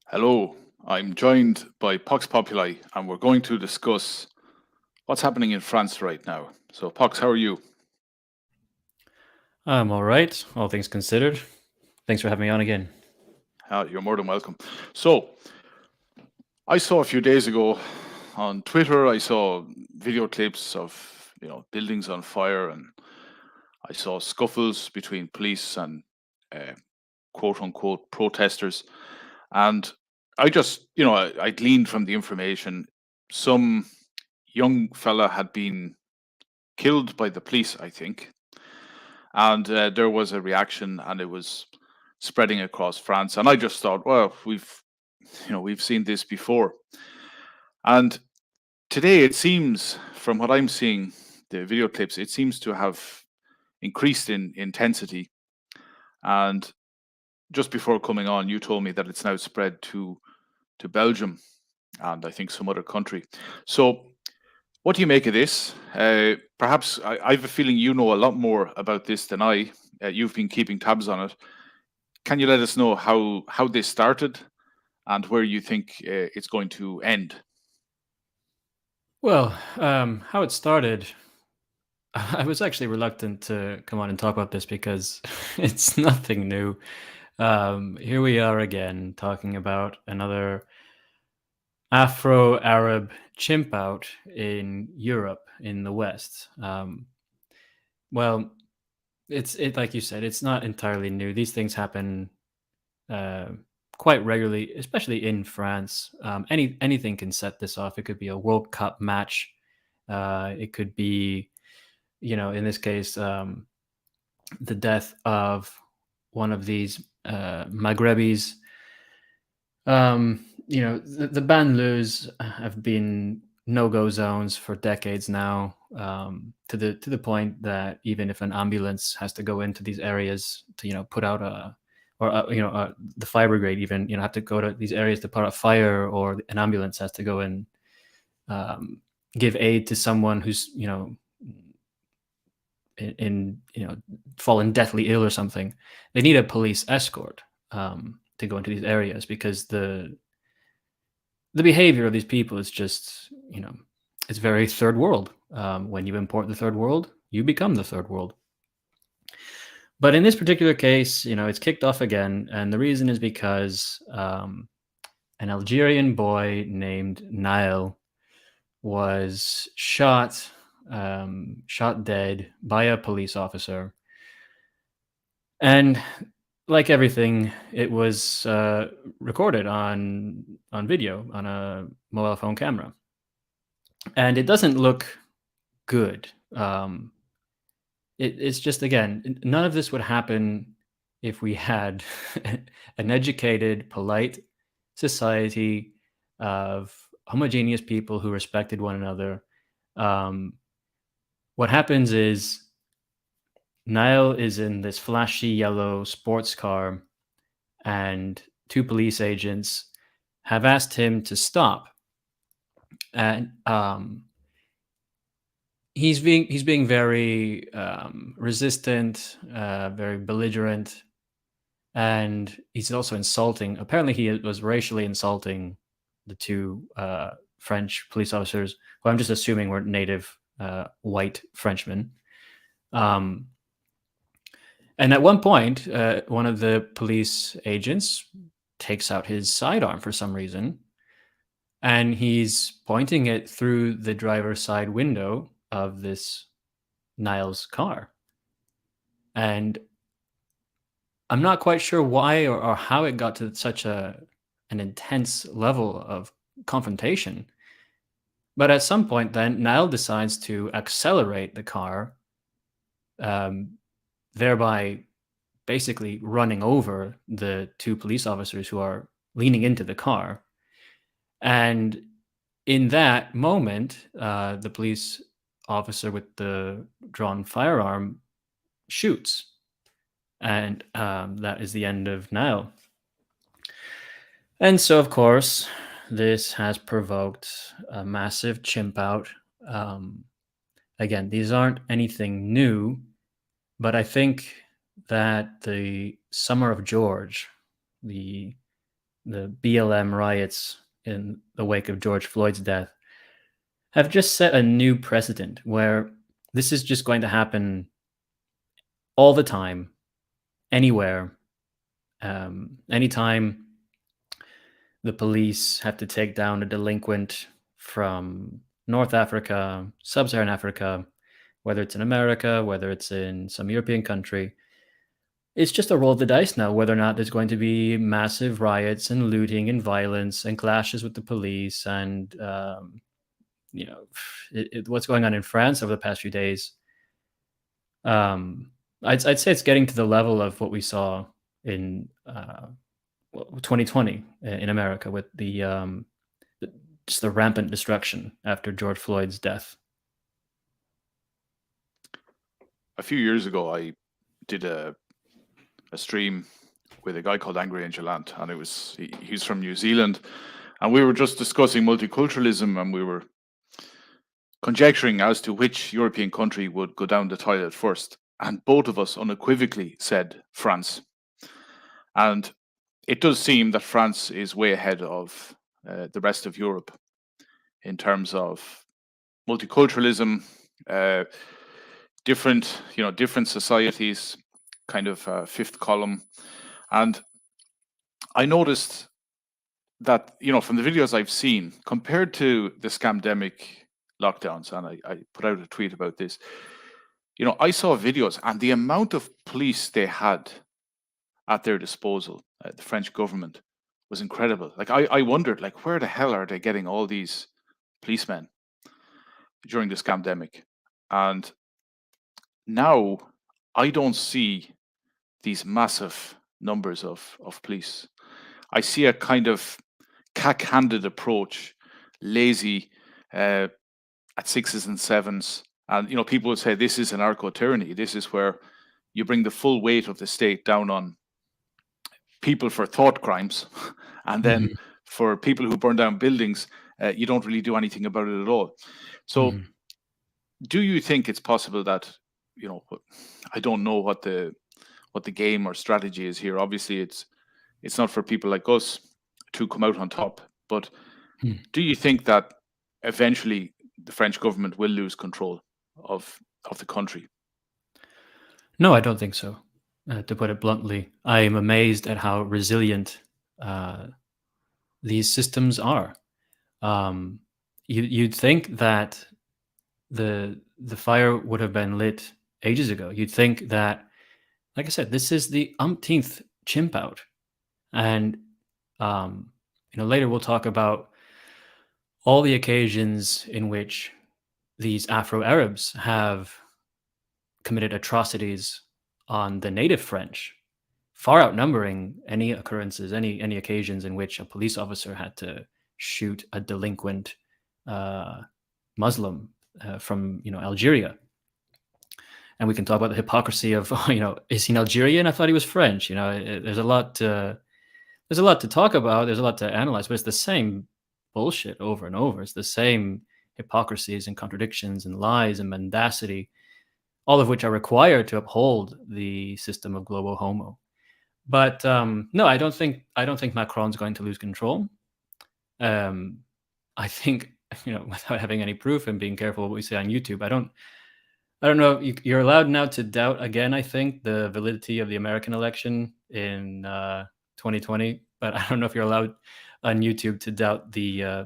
Hello, I'm joined by POX POPULI, and we're going to discuss what's happening in France right now. So, POX, how are you? I'm all right, all things considered. Thanks for having me on again. You're more than welcome. So, I saw a few days ago on Twitter, I saw video clips of buildings on fire, and I saw scuffles between police and uh, quote unquote protesters. And I just, I gleaned from the information some young fella had been killed by the police, I think. And there was a reaction, and it was spreading across France. And I just thought, well, we've seen this before. And today, it seems, from what I'm seeing, the video clips, it seems to have increased in intensity. And just before coming on, you told me that it's now spread to Belgium and I think some other country. So, what do you make of this? Perhaps I have a feeling you know a lot more about this than I. You've been keeping tabs on it. Can you let us know how this started and where you think it's going to end? Well, how it started, I was actually reluctant to come on and talk about this because it's nothing new. Here we are again talking about another Afro-Arab chimp out in Europe, in the West. Well, it like you said, it's not entirely new. These things happen uh, quite regularly, especially in France. Anything can set this off. It could be a World Cup match. It could be, in this case, the death of one of these Maghrebis. The banlieues have been no-go zones for decades now, to the point that even if an ambulance has to go into these areas to put out the fire brigade, even have to go to these areas to put out fire, or an ambulance has to go and give aid to someone who's in fallen deathly ill or something. They need a police escort to go into these areas, because the behavior of these people is just, it's very third world. When you import the third world, you become the third world. But in this particular case, it's kicked off again, and the reason is because an Algerian boy named Nile was shot dead by a police officer. And like everything, it was recorded on video on a mobile phone camera, and it doesn't look good. It's just, again, none of this would happen if we had an educated, polite society of homogeneous people who respected one another. Um, what happens is Niall is in this flashy yellow sports car, and two police agents have asked him to stop. And he's being very resistant, very belligerent, and he's also insulting. Apparently, he was racially insulting the two French police officers, who I'm just assuming were native white Frenchmen. Um, and at one point, one of the police agents takes out his sidearm for some reason, and he's pointing it through the driver's side window of this Niles car. And I'm not quite sure why or how it got to such an intense level of confrontation. But at some point, then Niall decides to accelerate the car, um, thereby basically running over the two police officers who are leaning into the car. And in that moment, the police officer with the drawn firearm shoots, and that is the end of Niall. And so, of course, this has provoked a massive chimp out. Um, Again, these aren't anything new, but I think that the Summer of George, the the BLM riots in the wake of George Floyd's death have just set a new precedent where this is just going to happen all the time, anywhere, anytime the police have to take down a delinquent from North Africa, Sub-Saharan Africa, whether it's in America, whether it's in some European country. It's just a roll of the dice now whether or not there's going to be massive riots and looting and violence and clashes with the police and what's going on in France over the past few days. I'd say it's getting to the level of what we saw in 2020 in America with just the rampant destruction after George Floyd's death. A few years ago, I did a stream with a guy called Angry Angel Ant, and he's from New Zealand, and we were just discussing multiculturalism, and we were conjecturing as to which European country would go down the toilet first, and both of us unequivocally said France. And it does seem that France is way ahead of the rest of Europe in terms of multiculturalism, different societies, kind of fifth column. And I noticed that, from the videos I've seen, compared to the scamdemic lockdowns, and I put out a tweet about this, I saw videos, and the amount of police they had at their disposal, the French government, was incredible. Like, I wondered, like, where the hell are they getting all these policemen during the scamdemic? And now I don't see these massive numbers of police. I see a kind of cack-handed approach, lazy, at sixes and sevens. And, people would say this is anarcho-tyranny. This is where you bring the full weight of the state down on people for thought crimes. And then for people who burn down buildings, you don't really do anything about it at all. So do you think it's possible that, I don't know what the game or strategy is here. Obviously, it's not for people like us to come out on top. But do you think that eventually the French government will lose control of the country? No, I don't think so. To put it bluntly, I am amazed at how resilient these systems are. You'd think that the fire would have been lit ages ago. You'd think that, like I said, this is the umpteenth chimp out, and later we'll talk about all the occasions in which these Afro-Arabs have committed atrocities on the native French, far outnumbering any occurrences, any occasions in which a police officer had to shoot a delinquent Muslim from Algeria. And we can talk about the hypocrisy of is he Algerian? I thought he was French. There's a lot to talk about. There's a lot to analyze, but it's the same bullshit over and over. It's the same hypocrisies and contradictions and lies and mendacity, all of which are required to uphold the system of global homo. But no, I don't think Macron's going to lose control. I think, without having any proof and being careful what we say on YouTube, I don't know. You're allowed now to doubt again, I think, the validity of the American election in 2020, but I don't know if you're allowed on YouTube to doubt the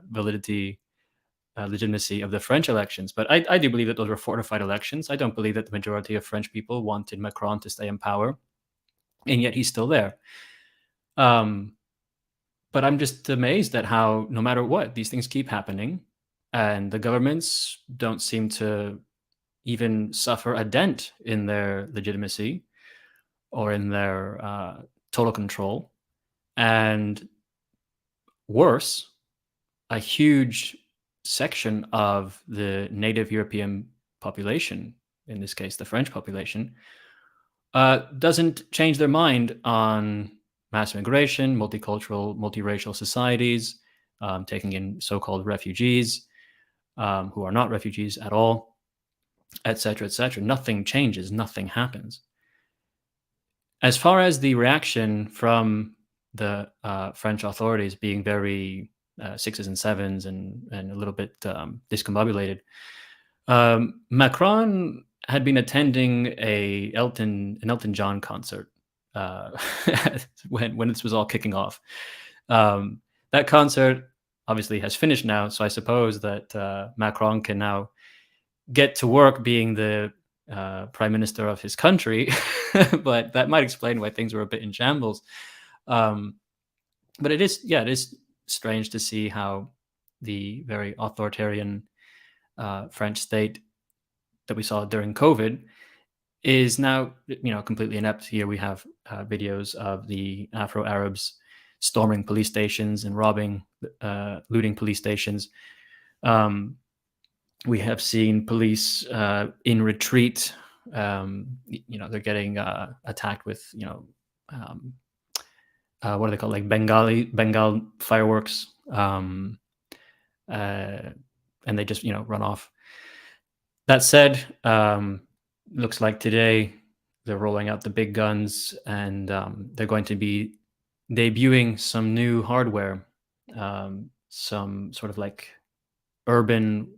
legitimacy of the French elections. But I do believe that those were fortified elections. I don't believe that the majority of French people wanted Macron to stay in power, and yet he's still there. But I'm just amazed at how, no matter what, these things keep happening, and the governments don't seem to even suffer a dent in their legitimacy or in their total control. And worse, a huge section of the native European population, in this case the French population, doesn't change their mind on mass migration, multicultural, multiracial societies, taking in so-called refugees who are not refugees at all, etc., etc. Nothing changes, nothing happens. As far as the reaction from the French authorities being very sixes and sevens and a little bit discombobulated. Macron had been attending an Elton John concert when this was all kicking off. That concert obviously has finished now, so I suppose that Macron can now get to work being the prime minister of his country, but that might explain why things were a bit in shambles. But it is strange to see how the very authoritarian French state that we saw during COVID is now, completely inept. Here we have videos of the Afro-Arabs storming police stations and looting police stations. We have seen police in retreat. They're getting attacked with, what are they called? Like Bengal fireworks. And they just, run off. That said, looks like today they're rolling out the big guns, and they're going to be debuting some new hardware, some sort of like urban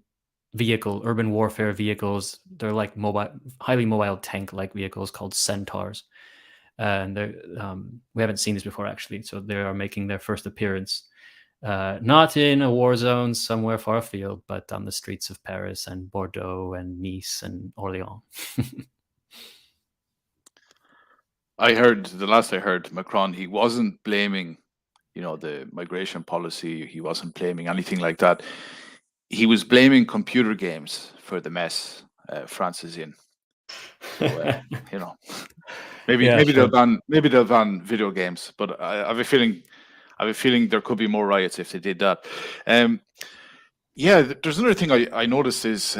warfare vehicles. They're like highly mobile tank-like vehicles called Centaurs. And we haven't seen this before, actually. So they are making their first appearance, not in a war zone somewhere far afield, but on the streets of Paris and Bordeaux and Nice and Orléans. The last I heard, Macron, he wasn't blaming, the migration policy. He wasn't blaming anything like that. He was blaming computer games for the mess France is in. So, maybe sure. they'll ban video games, but I have a feeling there could be more riots if they did that. There's another thing I noticed is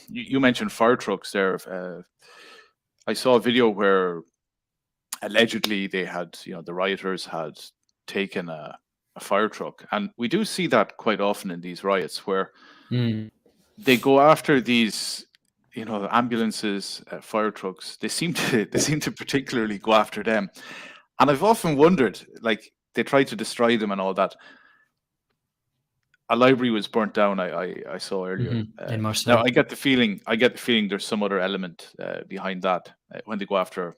you mentioned fire trucks there. I saw a video where allegedly they had, the rioters had taken a fire truck, and we do see that quite often in these riots where they go after these, ambulances, fire trucks. They seem to particularly go after them, and I've often wondered, like, they try to destroy them and all that. A library was burnt down. I saw earlier in Marseille. Now I get the feeling there's some other element behind that when they go after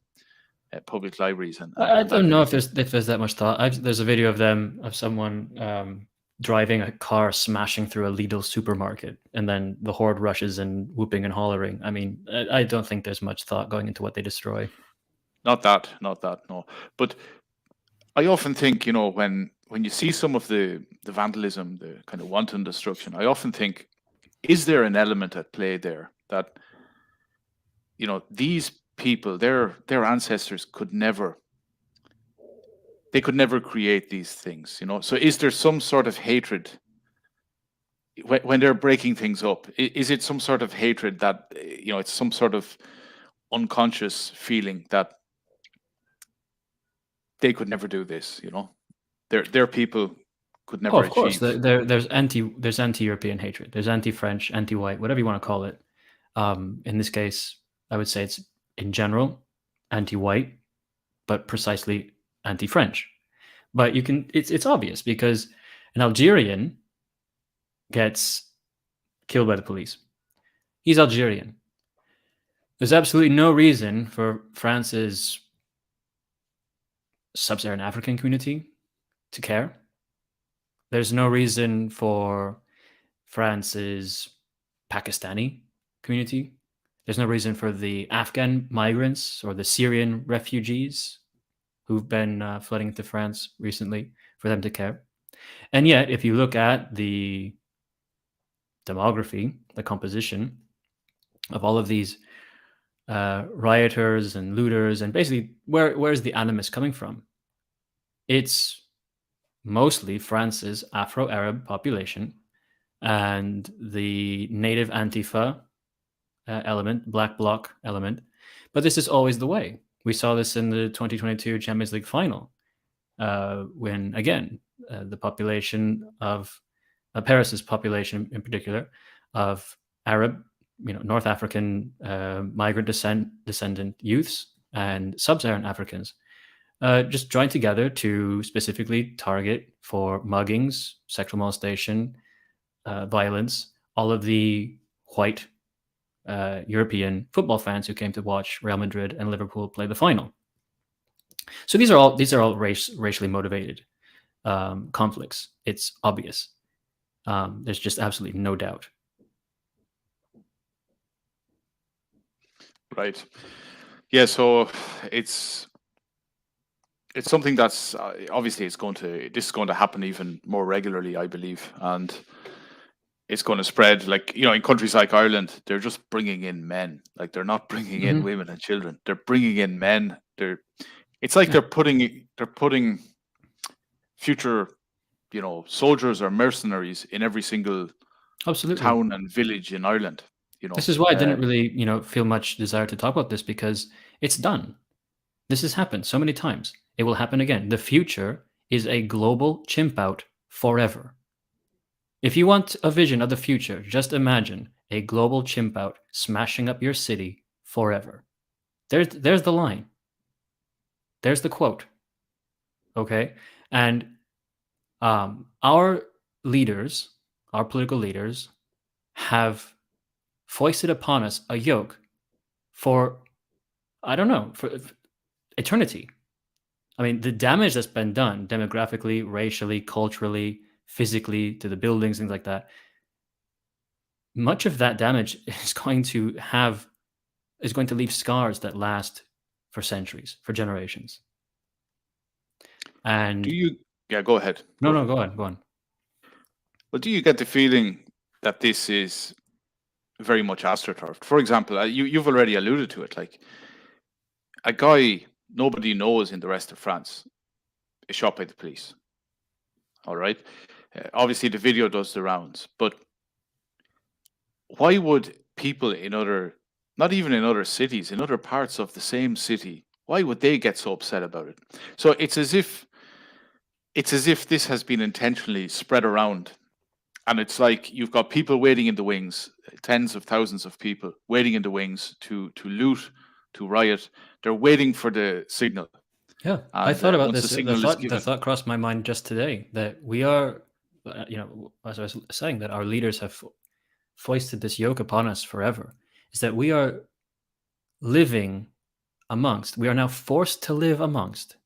public libraries. And I don't know if there's that much thought. There's a video of someone driving a car smashing through a Lidl supermarket, and then the horde rushes and whooping and hollering. I mean, I don't think there's much thought going into what they destroy. Not that, no. But I often think, when you see some of the vandalism, the kind of wanton destruction, I often think, is there an element at play there that, these people, their ancestors could never create these things, So is there some sort of hatred when they're breaking things up? Is it some sort of hatred that, it's some sort of unconscious feeling that they could never do this, their people could never of course, achieve. there's anti-European hatred. There's anti-French, anti-white, whatever you want to call it. In this case, I would say it's in general anti-white, but precisely anti-French. But it's obvious because an Algerian gets killed by the police. He's Algerian. There's absolutely no reason for France's sub-Saharan African community to care. There's no reason for France's Pakistani community. There's no reason for the Afghan migrants or the Syrian refugees who've been flooding into France recently for them to care. And yet, if you look at the demography, the composition of all of these rioters and looters, and basically where's the animus coming from? It's mostly France's Afro-Arab population and the native Antifa element, Black Bloc element. But this is always the way. We saw this in the 2022 Champions League final when, again, the population of Paris's population in particular of Arab, North African migrant descendant youths and sub-Saharan Africans just joined together to specifically target for muggings, sexual molestation, violence, all of the white European football fans who came to watch Real Madrid and Liverpool play the final. So these are all racially motivated conflicts. It's obvious. There's just absolutely no doubt. Right. Yeah. So it's something that's obviously this is going to happen even more regularly, I believe, and it's going to spread. Like, in countries like Ireland, they're just bringing in men. Like, they're not bringing in women and children. They're bringing in men. It's like they're putting future, soldiers or mercenaries in every single Absolutely. town and village in Ireland. This is why I didn't really, feel much desire to talk about this, because it's done. This has happened so many times. It will happen again. The future is a global chimp out forever. If you want a vision of the future, just imagine a global chimp out smashing up your city forever. There's the line. There's the quote. Okay? And our leaders, our political leaders, have foisted upon us a yoke for, I don't know, for eternity. I mean, the damage that's been done demographically, racially, culturally, physically, to the buildings, things like that, much of that damage is going to leave scars that last for centuries, for generations. And Yeah, go ahead. no, go on. Well, do you get the feeling that this is very much astroturfed? For example, you've already alluded to it. Like, a guy nobody knows in the rest of France is shot by the police. All right. Obviously, the video does the rounds, but why would people not even in other cities, in other parts of the same city, why would they get so upset about it? So it's as if this has been intentionally spread around, and it's like you've got people waiting in the wings, tens of thousands of people waiting in the wings to loot, to riot. They're waiting for the signal. Yeah, I thought about this. The thought crossed my mind just today that we are, as I was saying, that our leaders have foisted this yoke upon us forever, is that we are now forced to live amongst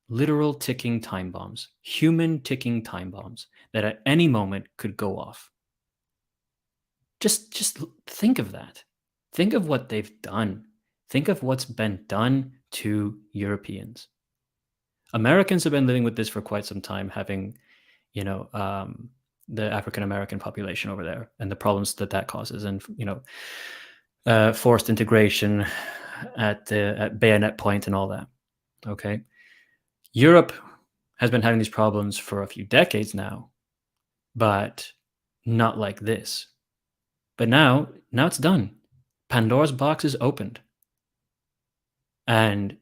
literal ticking time bombs, human ticking time bombs that at any moment could go off. Just think of that. Think of what they've done. Think of what's been done to Europeans. Americans have been living with this for quite some time, having, the African American population over there and the problems that causes, and forced integration at bayonet point and all that. Okay, Europe has been having these problems for a few decades now, but not like this. But now it's done. Pandora's box is opened, and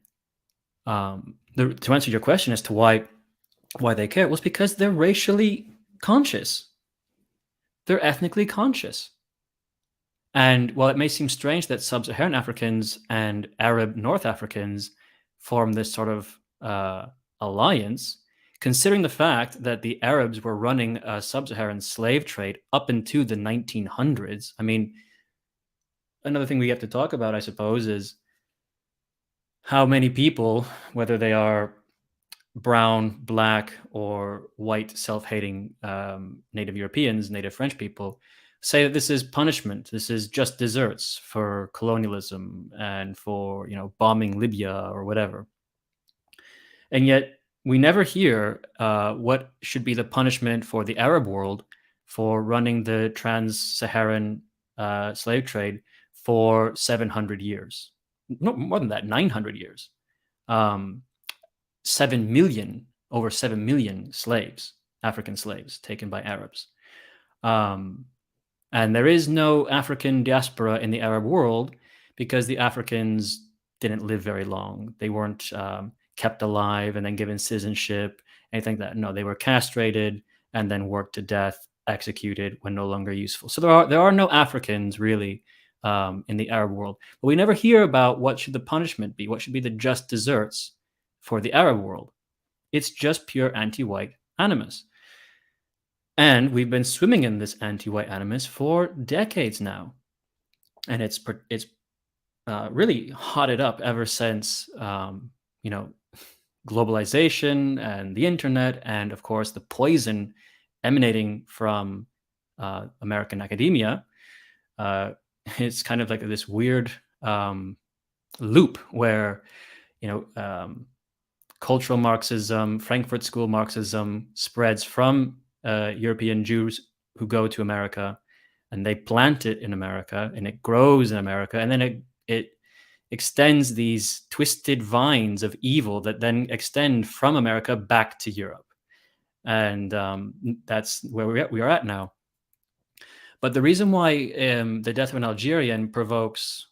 to answer your question as to why they care, was because they're racially conscious. They're ethnically conscious. And while it may seem strange that sub-Saharan Africans and Arab North Africans form this sort of alliance, considering the fact that the Arabs were running a sub-Saharan slave trade up into the 1900s, I mean, another thing we have to talk about, I suppose, is how many people, whether they are brown, black, or white, self-hating native Europeans, native French people, say that this is punishment, this is just desserts for colonialism and for bombing Libya or whatever. And yet we never hear what should be the punishment for the Arab world for running the trans-Saharan slave trade for 700 years. No, more than that, 900 years. 7 million, over 7 million slaves, African slaves taken by Arabs. And there is no African diaspora in the Arab world because the Africans didn't live very long. They weren't kept alive and then given citizenship, anything like that. No, they were castrated and then worked to death, executed when no longer useful. So there are no Africans really in the Arab world. But we never hear about what should the punishment be, what should be the just desserts for the Arab world. It's just pure anti-white animus. And we've been swimming in this anti-white animus for decades now. And it's really hotted up ever since, globalization and the internet, and of course the poison emanating from American academia. It's kind of like this weird loop where, cultural Marxism, Frankfurt School Marxism spreads from European Jews who go to America, and they plant it in America, and it grows in America, and then it extends these twisted vines of evil that then extend from America back to Europe. And that's where we are at now. But the reason why the death of an Algerian provokes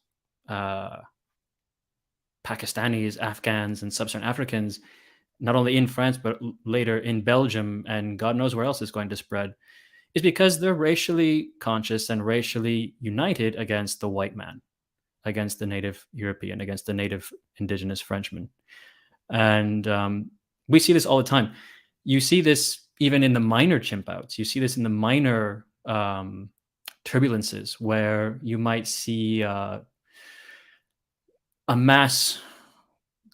Pakistanis, Afghans, and Sub-Saharan Africans, not only in France, but later in Belgium, and God knows where else it's going to spread, is because they're racially conscious and racially united against the white man, against the native European, against the native indigenous Frenchman. And we see this all the time. You see this even in the minor chimp outs. You see this in the minor turbulences where you might see a mass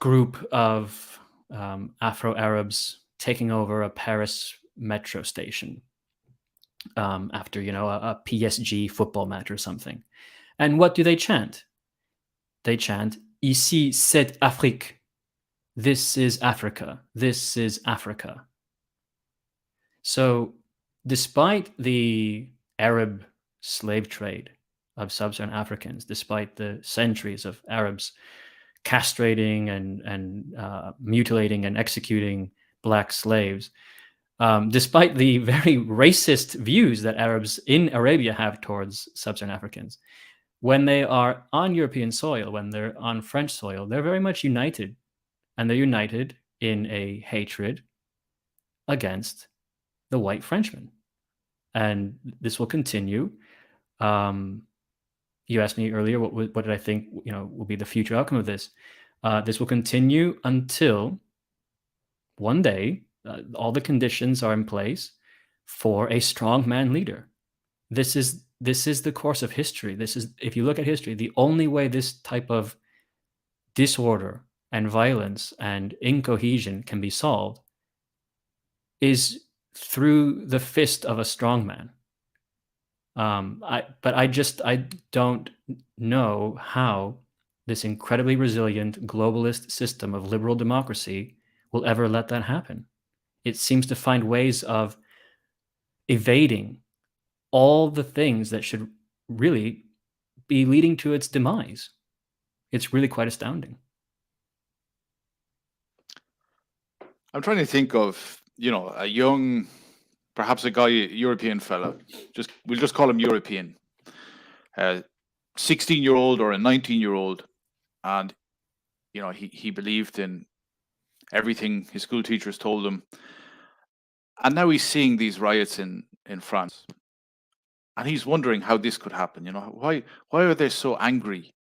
group of Afro-Arabs taking over a Paris metro station after, a PSG football match or something. And what do they chant? They chant, "Ici c'est Afrique." This is Africa. This is Africa. So despite the Arab slave trade of Sub-Saharan Africans, despite the centuries of Arabs castrating and mutilating and executing black slaves, despite the very racist views that Arabs in Arabia have towards Sub-Saharan Africans, when they are on European soil, when they're on French soil, they're very much united. And they're united in a hatred against the white Frenchman. And this will continue. You asked me earlier, what did I think, will be the future outcome of this? This will continue until one day all the conditions are in place for a strongman leader. This is the course of history. This is, if you look at history, the only way this type of disorder and violence and incohesion can be solved is through the fist of a strongman. But I don't know how this incredibly resilient globalist system of liberal democracy will ever let that happen. It seems to find ways of evading all the things that should really be leading to its demise. It's really quite astounding. I'm trying to think of, a young, perhaps a guy, European fella, we'll just call him European, 16-year-old or a 19-year-old, and, he believed in everything his school teachers told him. And now he's seeing these riots in France. And he's wondering how this could happen. Why are they so angry,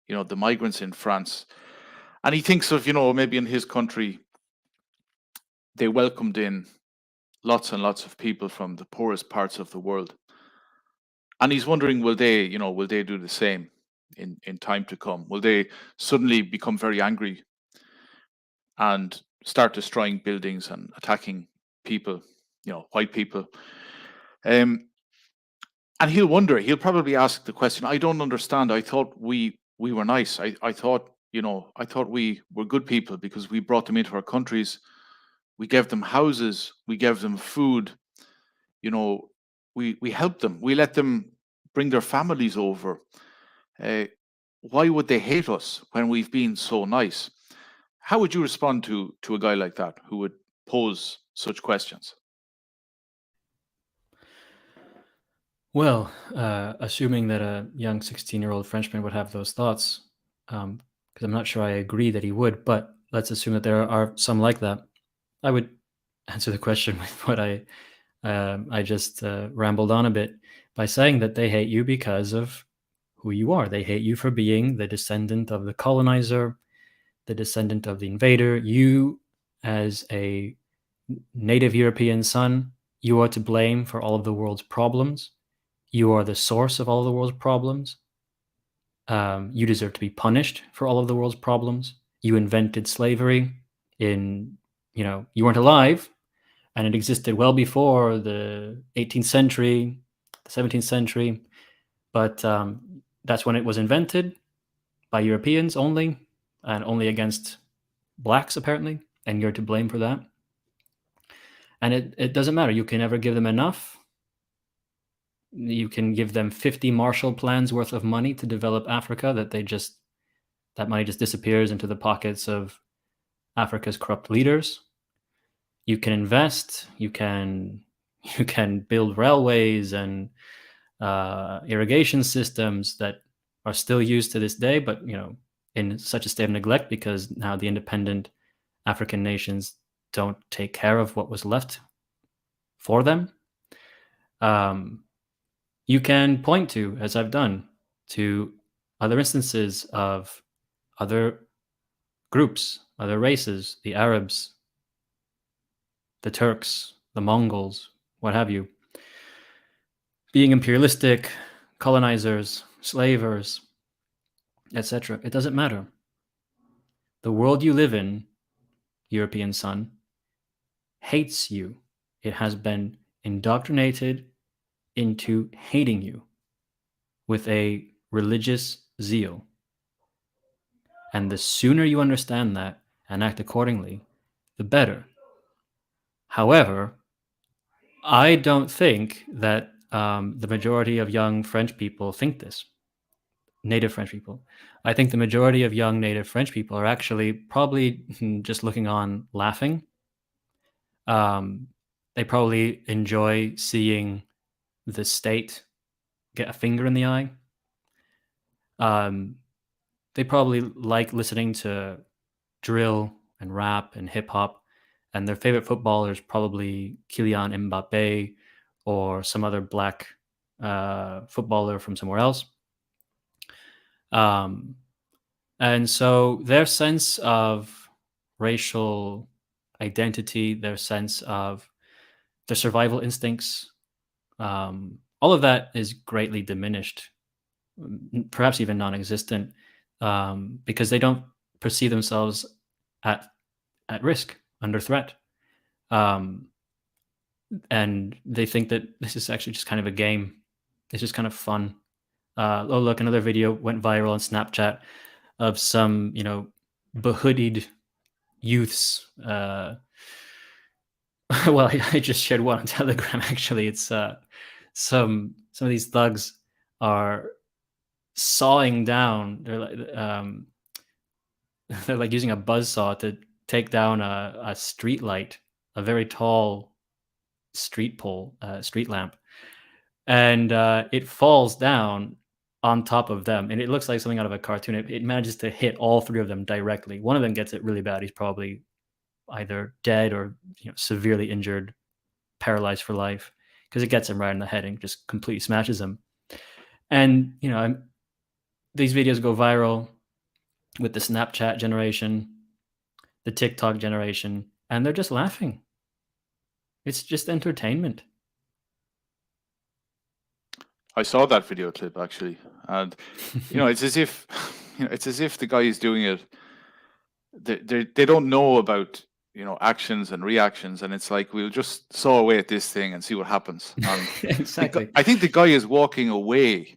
the migrants in France? And he thinks of, maybe in his country, they welcomed in lots and lots of people from the poorest parts of the world. And he's wondering, will they do the same in time to come? Will they suddenly become very angry and start destroying buildings and attacking people, white people? And he'll probably ask the question, I don't understand. I thought we were nice. I thought we were good people because we brought them into our countries. We gave them houses, we gave them food, we helped them, we let them bring their families over. Why would they hate us when we've been so nice? How would you respond to a guy like that who would pose such questions? Well, assuming that a young 16-year-old Frenchman would have those thoughts, because I'm not sure I agree that he would, but let's assume that there are some like that. I would answer the question with what I just rambled on a bit by saying that they hate you because of who you are. They hate you for being the descendant of the colonizer. the descendant of the invader. You, as a native European son, you are to blame for all of the world's problems. You are the source of all of the world's problems. You deserve to be punished for all of the world's problems. You invented slavery you weren't alive, and it existed well before the 18th century, the 17th century, but that's when it was invented by Europeans only, and only against blacks, apparently, and you're to blame for that. And it doesn't matter. You can never give them enough. You can give them 50 Marshall Plans worth of money to develop Africa, that money just disappears into the pockets of Africa's corrupt leaders. You can invest, you can build railways and irrigation systems that are still used to this day, but in such a state of neglect because now the independent African nations don't take care of what was left for them. You can point to, as I've done, to other instances of other groups, other races, the Arabs, the Turks, the Mongols, what have you, being imperialistic, colonizers, slavers, etc. It doesn't matter. The world you live in, European son, hates you. It has been indoctrinated into hating you with a religious zeal. And the sooner you understand that and act accordingly, the better. However, I don't think that the majority of young French people think this. Native French people. I think the majority of young native French people are actually probably just looking on laughing. They probably enjoy seeing the state get a finger in the eye. They probably like listening to drill and rap and hip hop, and their favorite footballer is probably Kylian Mbappe or some other black footballer from somewhere else. And so their sense of racial identity, their sense of their survival instincts, all of that is greatly diminished, perhaps even non-existent, because they don't perceive themselves at risk, under threat. And they think that this is actually just kind of a game. It's just kind of fun. Oh, look, another video went viral on Snapchat of some, behoodied youths. Well, I just shared one on Telegram. Actually, it's some of these thugs are sawing down. They're like using a buzzsaw to take down a street light, a very tall street pole, street lamp, and it falls down on top of them, and it looks like something out of a cartoon. It manages to hit all three of them directly. One of them gets it really bad. He's probably either dead or severely injured, paralyzed for life, because it gets him right in the head and just completely smashes him. And these videos go viral with the Snapchat generation, the TikTok generation, and they're just laughing. It's just entertainment. I saw that video clip actually, and it's as if the guy is doing it. They don't know about actions and reactions, and it's like, we'll just saw away at this thing and see what happens. And Exactly. I think the guy is walking away.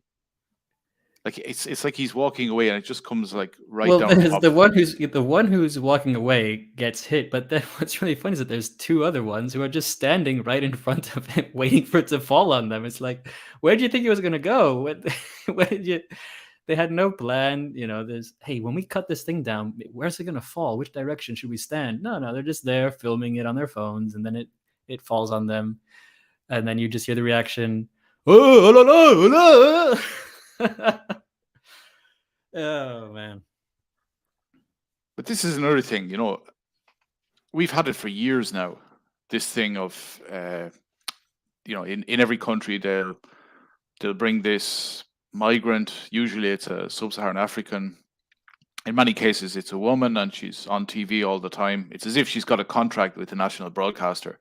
Like it's like he's walking away, and it just comes like right Well, down. there's the one who's walking away gets hit, but then what's really funny is that there's two other ones who are just standing right in front of him, waiting for it to fall on them. It's like, where do you think he was gonna go? Where did you? They had no plan. There's, hey, when we cut this thing down, where's it gonna fall? Which direction should we stand? No, they're just there filming it on their phones, and then it falls on them, and then you just hear the reaction. Oh, la, la, la. Oh man. But this is another thing, we've had it for years now. This thing of, in every country they'll bring this migrant. Usually it's a sub-Saharan African, in many cases, it's a woman and she's on TV all the time. It's as if she's got a contract with the national broadcaster.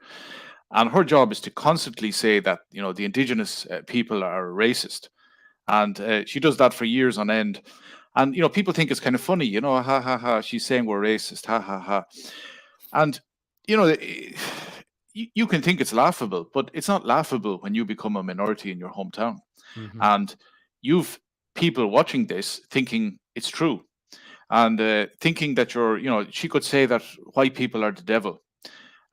And her job is to constantly say that, the indigenous people are racist. And she does that for years on end. And, people think it's kind of funny, ha ha ha, she's saying we're racist, ha ha ha. And, you can think it's laughable, but it's not laughable when you become a minority in your hometown. Mm-hmm. And you've people watching this thinking it's true and thinking that she could say that white people are the devil.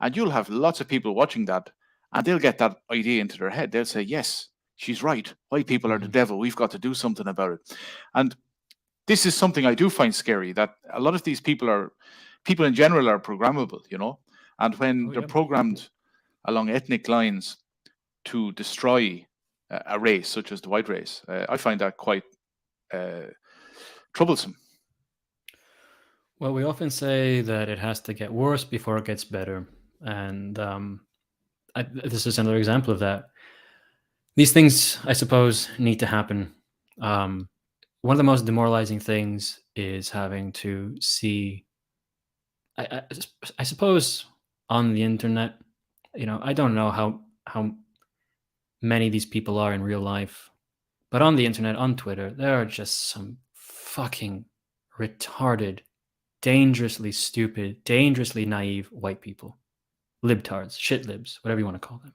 And you'll have lots of people watching that and they'll get that idea into their head. They'll say, yes, she's right. White people are the Mm-hmm. devil. We've got to do something about it. And this is something I do find scary, that a lot of these people in general are programmable, and when Oh, they're yeah. programmed along ethnic lines to destroy a race such as the white race, I find that quite troublesome. Well, we often say that it has to get worse before it gets better. And this is another example of that. These things, I suppose, need to happen. One of the most demoralizing things is having to see, I suppose, on the internet. I don't know how many of these people are in real life, but on the internet, on Twitter, there are just some fucking retarded, dangerously stupid, dangerously naive white people. Libtards, shit libs, whatever you want to call them.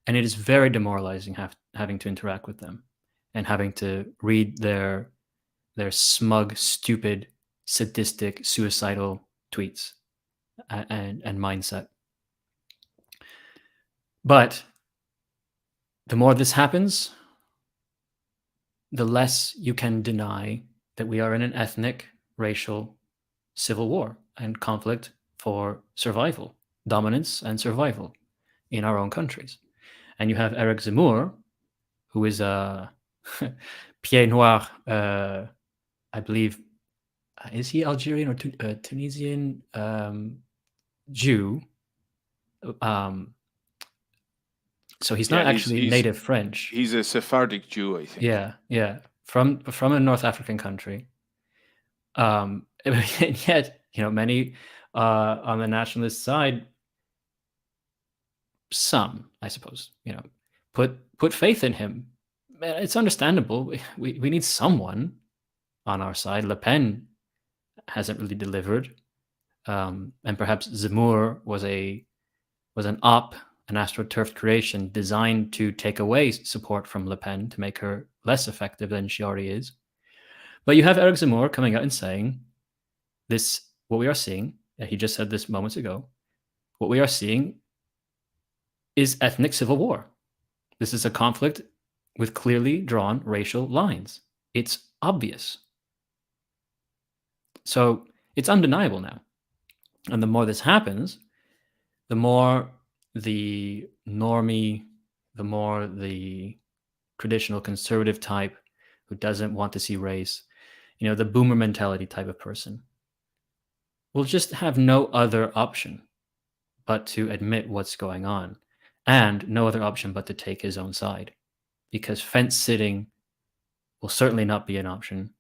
And it is very demoralizing having to interact with them and having to read their smug, stupid, sadistic, suicidal tweets and mindset. But the more this happens, the less you can deny that we are in an ethnic, racial civil war and conflict for survival, dominance and survival in our own countries. And you have Eric Zemmour, who is a pied noir, I believe, is he Algerian or Tunisian Jew? So he's not actually native French. He's a Sephardic Jew, I think. Yeah, from a North African country. And yet, many on the nationalist side, some, I suppose, put faith in him. It's understandable. We need someone on our side. Le Pen hasn't really delivered, and perhaps Zemmour was an astroturf creation designed to take away support from Le Pen to make her less effective than she already is. But you have Eric Zemmour coming out and saying this: what we are seeing, he just said this moments ago, what we are seeing is ethnic civil war. This is a conflict with clearly drawn racial lines. It's obvious. So it's undeniable now. And the more this happens, the more the normie, the more the traditional conservative type who doesn't want to see race, the boomer mentality type of person, will just have no other option but to admit what's going on, and no other option but to take his own side, because fence sitting will certainly not be an option,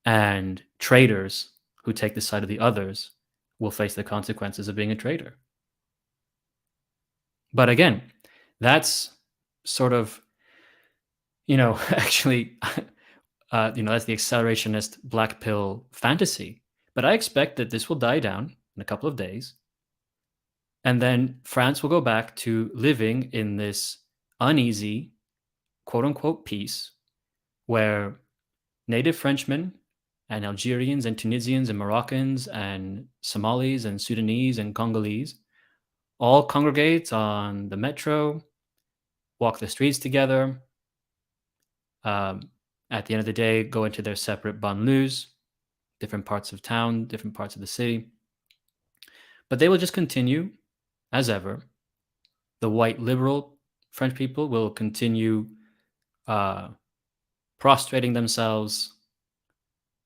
and traitors who take the side of the others will face the consequences of being a traitor. But again, that's sort of, actually, that's the accelerationist black pill fantasy. But I expect that this will die down in a couple of days. And then France will go back to living in this uneasy, quote unquote, peace where native Frenchmen and Algerians and Tunisians and Moroccans and Somalis and Sudanese and Congolese all congregate on the metro, walk the streets together. At the end of the day, go into their separate banlieues, different parts of town, different parts of the city. But they will just continue as ever. The white liberal French people will continue prostrating themselves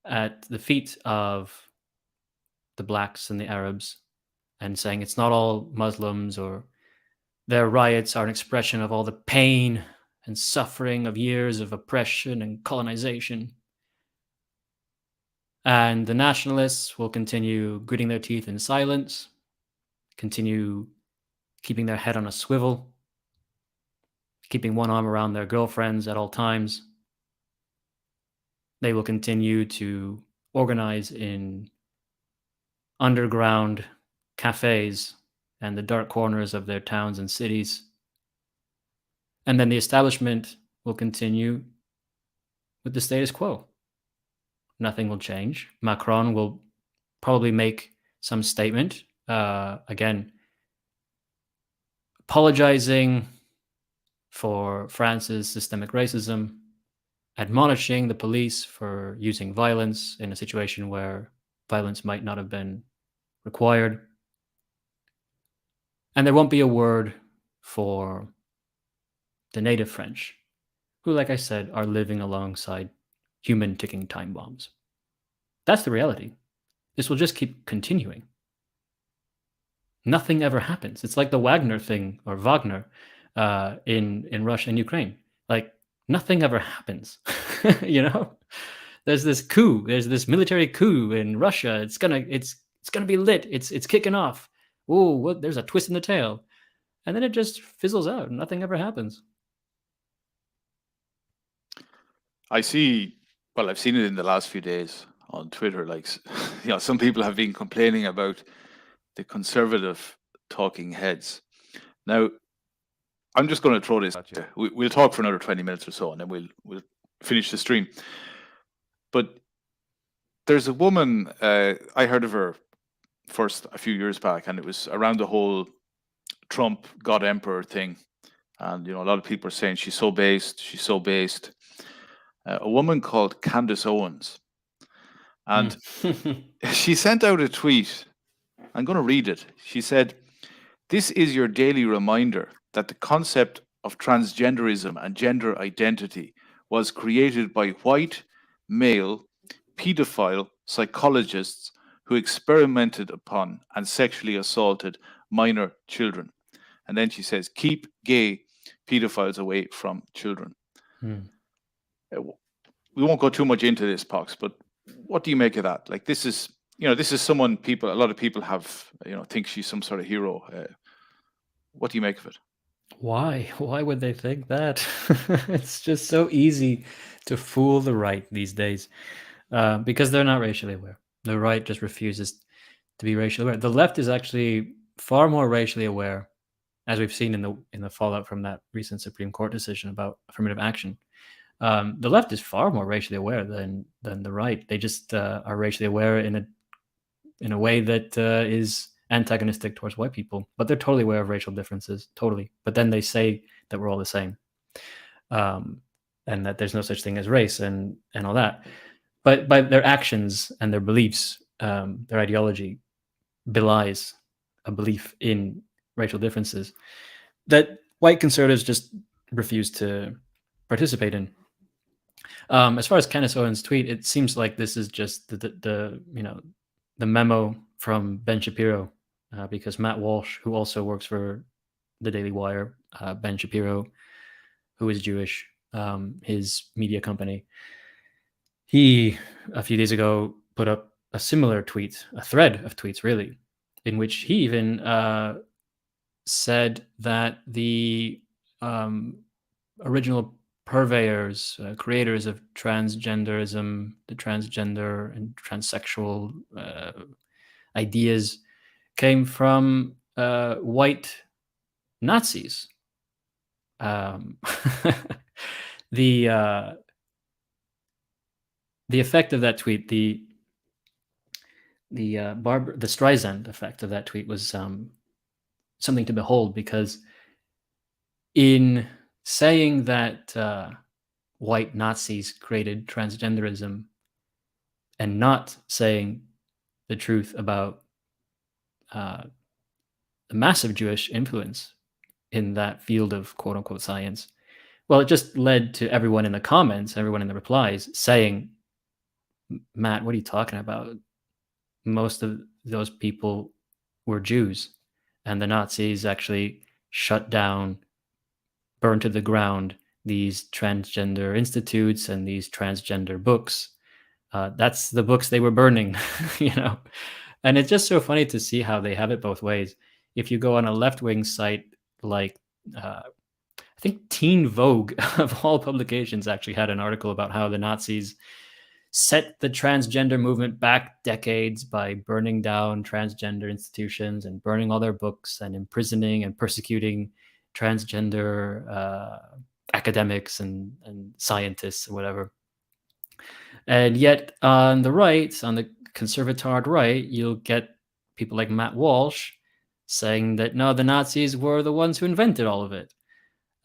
at the feet of the blacks and the Arabs and saying it's not all Muslims, or their riots are an expression of all the pain and suffering of years of oppression and colonization. And the nationalists will continue gritting their teeth in silence, continue keeping their head on a swivel, keeping one arm around their girlfriends at all times. They will continue to organize in underground cafes and the dark corners of their towns and cities. And then the establishment will continue with the status quo. Nothing will change. Macron will probably make some statement, again, apologizing for France's systemic racism, admonishing the police for using violence in a situation where violence might not have been required. And there won't be a word for the native French, who, like I said, are living alongside human ticking time bombs. That's the reality. This will just keep continuing. Nothing ever happens. It's like the Wagner thing, or Wagner, in Russia and Ukraine. Like, nothing ever happens. You know, there's this coup. There's this military coup in Russia. It's gonna be lit. It's kicking off. Oh, what? There's a twist in the tail, and then it just fizzles out. Nothing ever happens. I've seen it in the last few days on Twitter. Like, some people have been complaining about the conservative talking heads. Now, I'm just going to throw this out here. We'll talk for another 20 minutes or so, and then we'll finish the stream. But there's a woman, I heard of her first a few years back, and it was around the whole Trump God Emperor thing. And, a lot of people are saying she's so based. A woman called Candace Owens. And she sent out a tweet. I'm going to read it. She said, "This is your daily reminder that the concept of transgenderism and gender identity was created by white, male, pedophile psychologists who experimented upon and sexually assaulted minor children." And then she says, "Keep gay pedophiles away from children." We won't go too much into this, POX, but what do you make of that? Like, this is someone a lot of people have, think she's some sort of hero. What do you make of it? Why? Why would they think that? It's just so easy to fool the right these days, because they're not racially aware. The right just refuses to be racially aware. The left is actually far more racially aware, as we've seen in the fallout from that recent Supreme Court decision about affirmative action. The left is far more racially aware than the right. They just are racially aware in a way that is antagonistic towards white people, but they're totally aware of racial differences, totally. But then they say that we're all the same, and that there's no such thing as race and all that. But by their actions and their beliefs, their ideology belies a belief in racial differences that white conservatives just refuse to participate in. As far as Candace Owens' tweet, it seems like this is just the memo from Ben Shapiro, because Matt Walsh, who also works for the Daily Wire, Ben Shapiro, who is Jewish, his media company, he a few days ago put up a similar tweet, a thread of tweets really, in which he even said that the original purveyors, creators of transgenderism, the transgender and transsexual ideas came from white Nazis. The effect of that tweet, the Streisand effect of that tweet was something to behold, because in saying that white Nazis created transgenderism and not saying the truth about the massive Jewish influence in that field of quote unquote science, well, it just led to everyone in the comments, everyone in the replies saying, "Matt, what are you talking about? Most of those people were Jews, and the Nazis actually shut down, burned to the ground these transgender institutes and these transgender books. That's the books they were burning, you know. And it's just so funny to see how they have it both ways. If you go on a left-wing site like I think Teen Vogue of all publications actually had an article about how the Nazis set the transgender movement back decades by burning down transgender institutions and burning all their books and imprisoning and persecuting transgender academics and scientists and whatever. And yet on the right, on the conservatard right, you'll get people like Matt Walsh saying that no, the Nazis were the ones who invented all of it.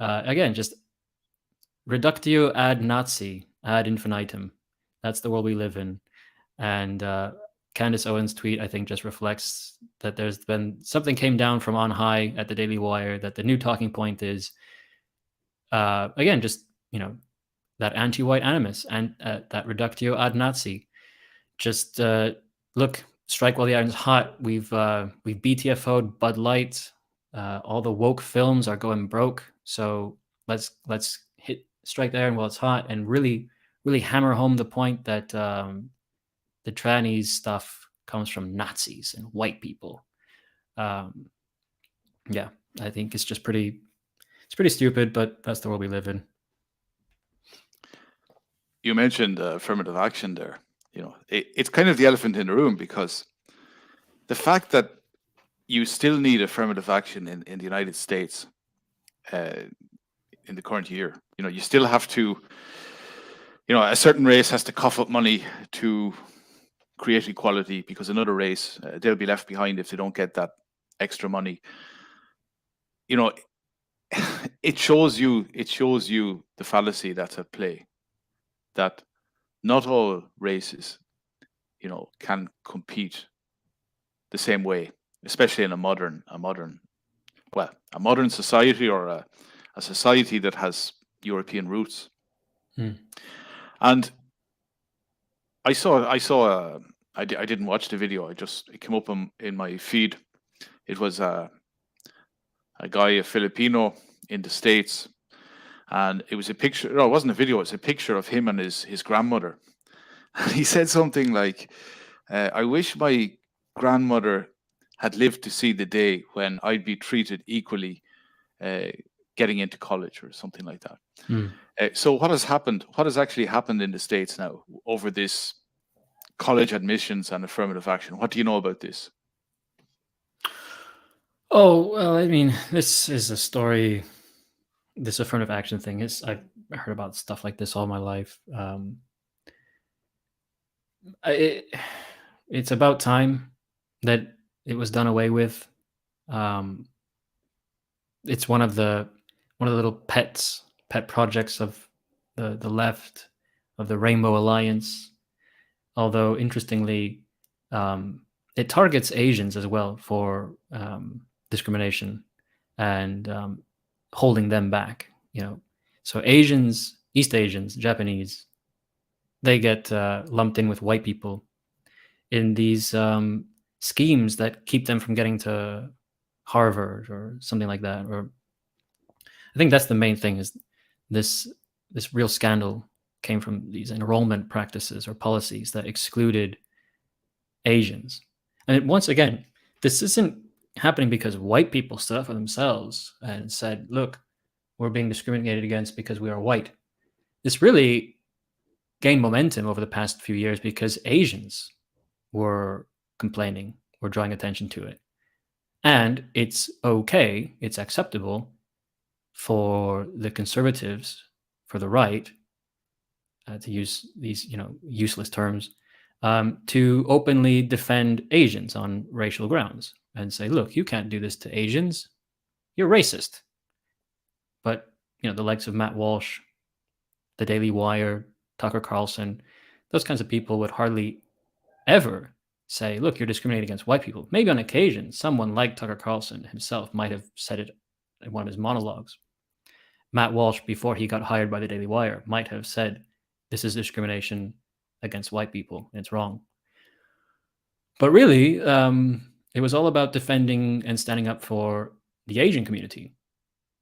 Again, just reductio ad Nazi, ad infinitum. That's the world we live in. And Candace Owens' tweet, I think, just reflects that there's been something came down from on high at the Daily Wire, that the new talking point is, again, just, that anti-white animus and that reductio ad Nazi. Just look, strike while the iron's hot. We've BTFO'd Bud Light. All the woke films are going broke. So let's strike the iron while it's hot and really hammer home the point that the trannies stuff comes from Nazis and white people. Yeah, I think it's just pretty stupid, but that's the world we live in. You mentioned affirmative action there. It's kind of the elephant in the room, because the fact that you still need affirmative action in the United States in the current year, you still have to, a certain race has to cough up money to create equality, because another race, they'll be left behind if they don't get that extra money. It shows you the fallacy that's at play, that not all races, can compete the same way, especially in a modern society, or a society that has European roots. And I didn't watch the video. It came up in my feed. It was a guy, a Filipino in the States, and it was a picture. No, it wasn't a video. It was a picture of him and his grandmother. And he said something like, "I wish my grandmother had lived to see the day when I'd be treated equally getting into college," or something like that. So what has happened? What has actually happened in the States now over this college admissions and affirmative action? What do you know about this? Oh, well, I mean, this is a story. This affirmative action thing is, I've heard about stuff like this all my life. It's about time that it was done away with. It's one of the little pet projects of the left, of the Rainbow Alliance. Although interestingly, it targets Asians as well for discrimination and holding them back. So Asians, East Asians, Japanese, they get lumped in with white people in these schemes that keep them from getting to Harvard or something like that. Or I think that's the main thing, is this real scandal came from these enrollment practices or policies that excluded Asians. And once again, this isn't happening because white people stood up for themselves and said, look, we're being discriminated against because we are white. This really gained momentum over the past few years because Asians were complaining, were drawing attention to it. And it's okay, it's acceptable for the conservatives, for the right, to use these useless terms, to openly defend Asians on racial grounds and say, look, you can't do this to Asians, you're racist. But the likes of Matt Walsh, the Daily Wire, Tucker Carlson, those kinds of people would hardly ever say, look, you're discriminating against white people. Maybe on occasion, someone like Tucker Carlson himself might have said it in one of his monologues. Matt Walsh, before he got hired by the Daily Wire, might have said, this is discrimination against white people, and it's wrong. But really, it was all about defending and standing up for the Asian community.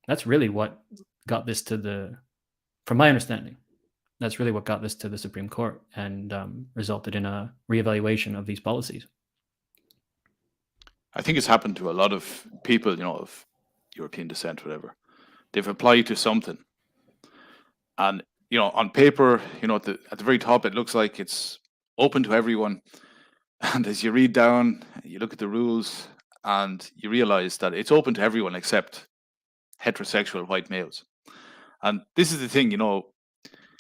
That's really what got this from my understanding, That's really what got this to the Supreme Court and resulted in a reevaluation of these policies. I think it's happened to a lot of people, of European descent, whatever. They've applied to something, and on paper, at the very top, it looks like it's open to everyone. And as you read down, you look at the rules, and you realize that it's open to everyone except heterosexual white males. And this is the thing,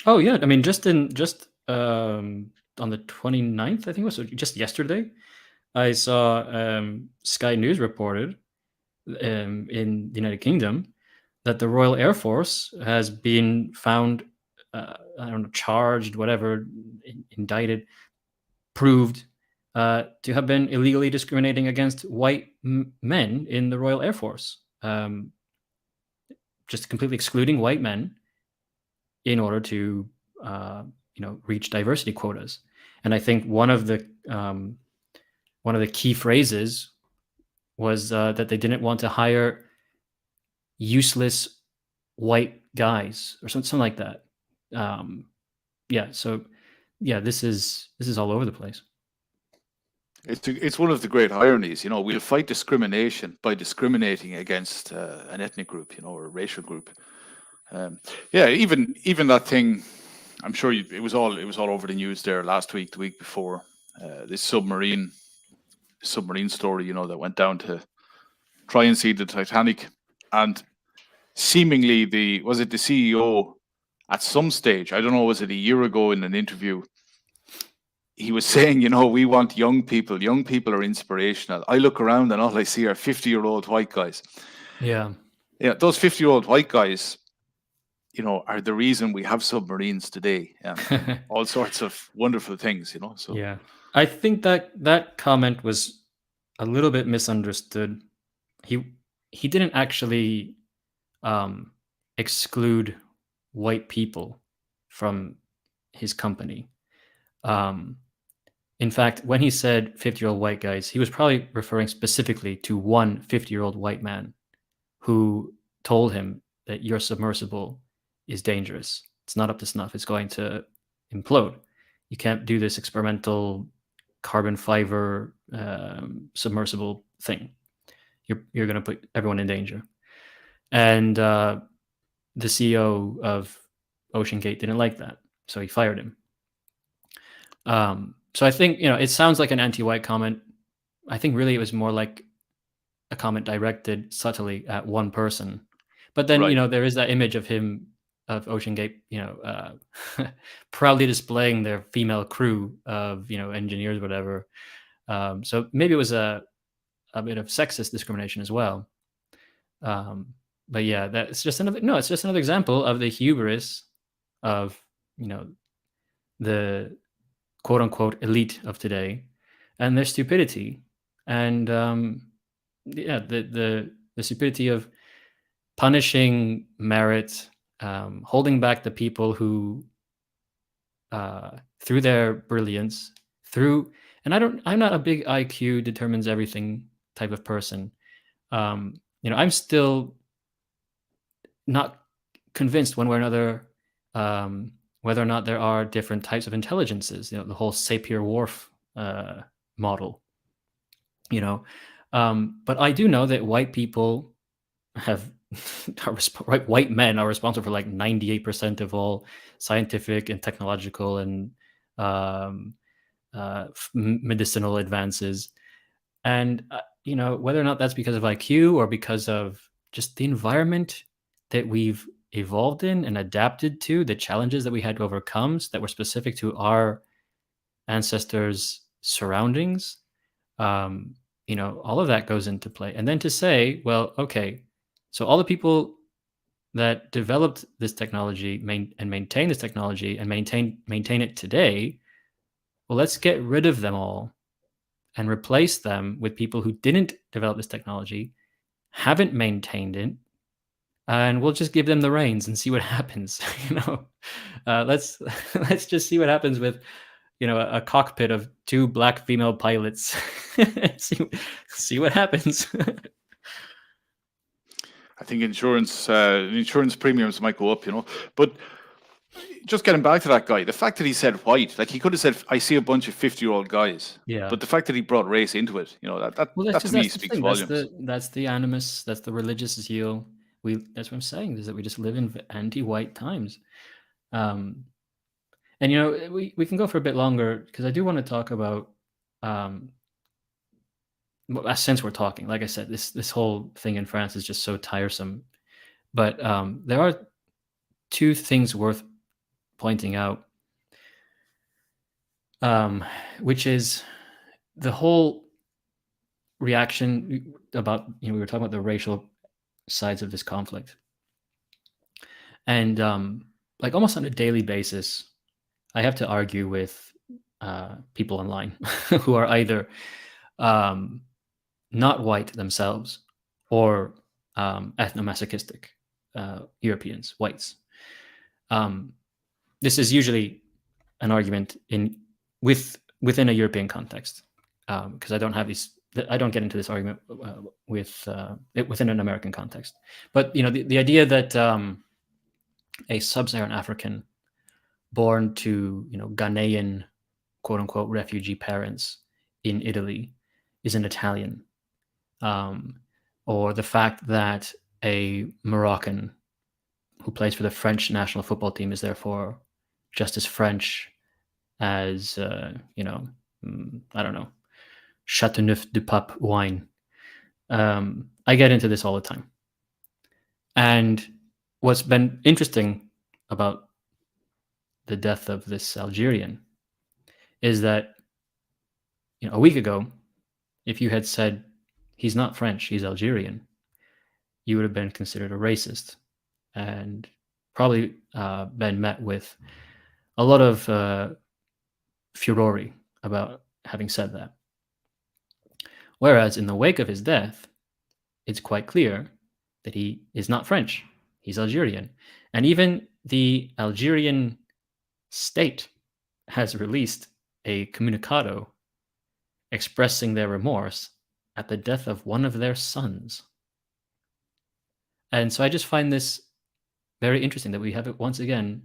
Oh yeah, I mean, just on the 29th, I think it was, so just yesterday, I saw Sky News reported in the United Kingdom that the Royal Air Force has been found, I don't know, charged, whatever, indicted, proved to have been illegally discriminating against white men in the Royal Air Force, just completely excluding white men in order to reach diversity quotas. And I think one of the key phrases was that they didn't want to hire useless white guys or something like that. So this is all over the place. It's one of the great ironies, we'll fight discrimination by discriminating against an ethnic group, or a racial group. Even that thing, I'm sure it was all over the news there last week, the week before, this submarine story, that went down to try and see the Titanic, and seemingly the CEO at some stage, I don't know, was it a year ago, in an interview, he was saying, we want young people. Young people are inspirational. I look around and all I see are 50-year-old white guys. Yeah. Yeah, those 50-year-old white guys, are the reason we have submarines today, and all sorts of wonderful things, So yeah, I think that comment was a little bit misunderstood. He didn't actually exclude white people from his company. In fact, when he said 50-year-old white guys, he was probably referring specifically to one 50-year-old white man who told him that your submersible is dangerous. It's not up to snuff. It's going to implode. You can't do this experimental carbon fiber submersible thing. You're going to put everyone in danger. And the CEO of OceanGate didn't like that, so he fired him. So I think, it sounds like an anti-white comment. I think really it was more like a comment directed subtly at one person. But then, right. There is that image of him, of OceanGate, proudly displaying their female crew of, engineers, whatever. So maybe it was a bit of sexist discrimination as well. But yeah, it's just another example of the hubris of, the quote unquote elite of today and their stupidity. And the stupidity of punishing merit, holding back the people who, through their brilliance, and I'm not a big IQ determines everything type of person. I'm still not convinced one way or another whether or not there are different types of intelligences. The whole Sapir-Whorf model. But I do know that white people white men are responsible for like 98% of all scientific and technological and medicinal advances. And whether or not that's because of IQ or because of just the environment that we've evolved in and adapted to, the challenges that we had to overcome that were specific to our ancestors' surroundings, all of that goes into play. And then to say, well, okay, so all the people that developed this technology and maintain this technology and maintain it today, well, let's get rid of them all and replace them with people who didn't develop this technology, haven't maintained it, and we'll just give them the reins and see what happens. Let's just see what happens with a cockpit of two black female pilots. see what happens. I think insurance premiums might go up, but Just getting back to that guy, the fact that he said white, like he could have said, "I see a bunch of 50-year-old guys," Yeah. but the fact that he brought race into it, Well, that to me that's the speaks thing. volumes. That's the animus. That's the religious zeal. That's what I'm saying, is that we just live in anti-white times. And we can go for a bit longer, because I do want to talk about, since we're talking, like I said, this whole thing in France is just so tiresome. But there are two things worth pointing out, which is the whole reaction about, we were talking about the racial sides of this conflict, and like almost on a daily basis, I have to argue with people online who are either not white themselves, or ethnomasochistic Europeans, whites. This is usually an argument within a European context, because I don't get into this argument within an American context. But the idea that a sub-Saharan African born to Ghanaian quote unquote refugee parents in Italy is an Italian, or the fact that a Moroccan who plays for the French national football team is therefore just as French as I don't know, Chateauneuf du Pape wine. I get into this all the time, and what's been interesting about the death of this Algerian is that a week ago, if you had said he's not French, he's Algerian, you would have been considered a racist, and probably been met with a lot of furore about having said that. Whereas in the wake of his death, it's quite clear that he is not French, he's Algerian. And even the Algerian state has released a comunicado expressing their remorse at the death of one of their sons. And so I just find this very interesting, that we have it once again,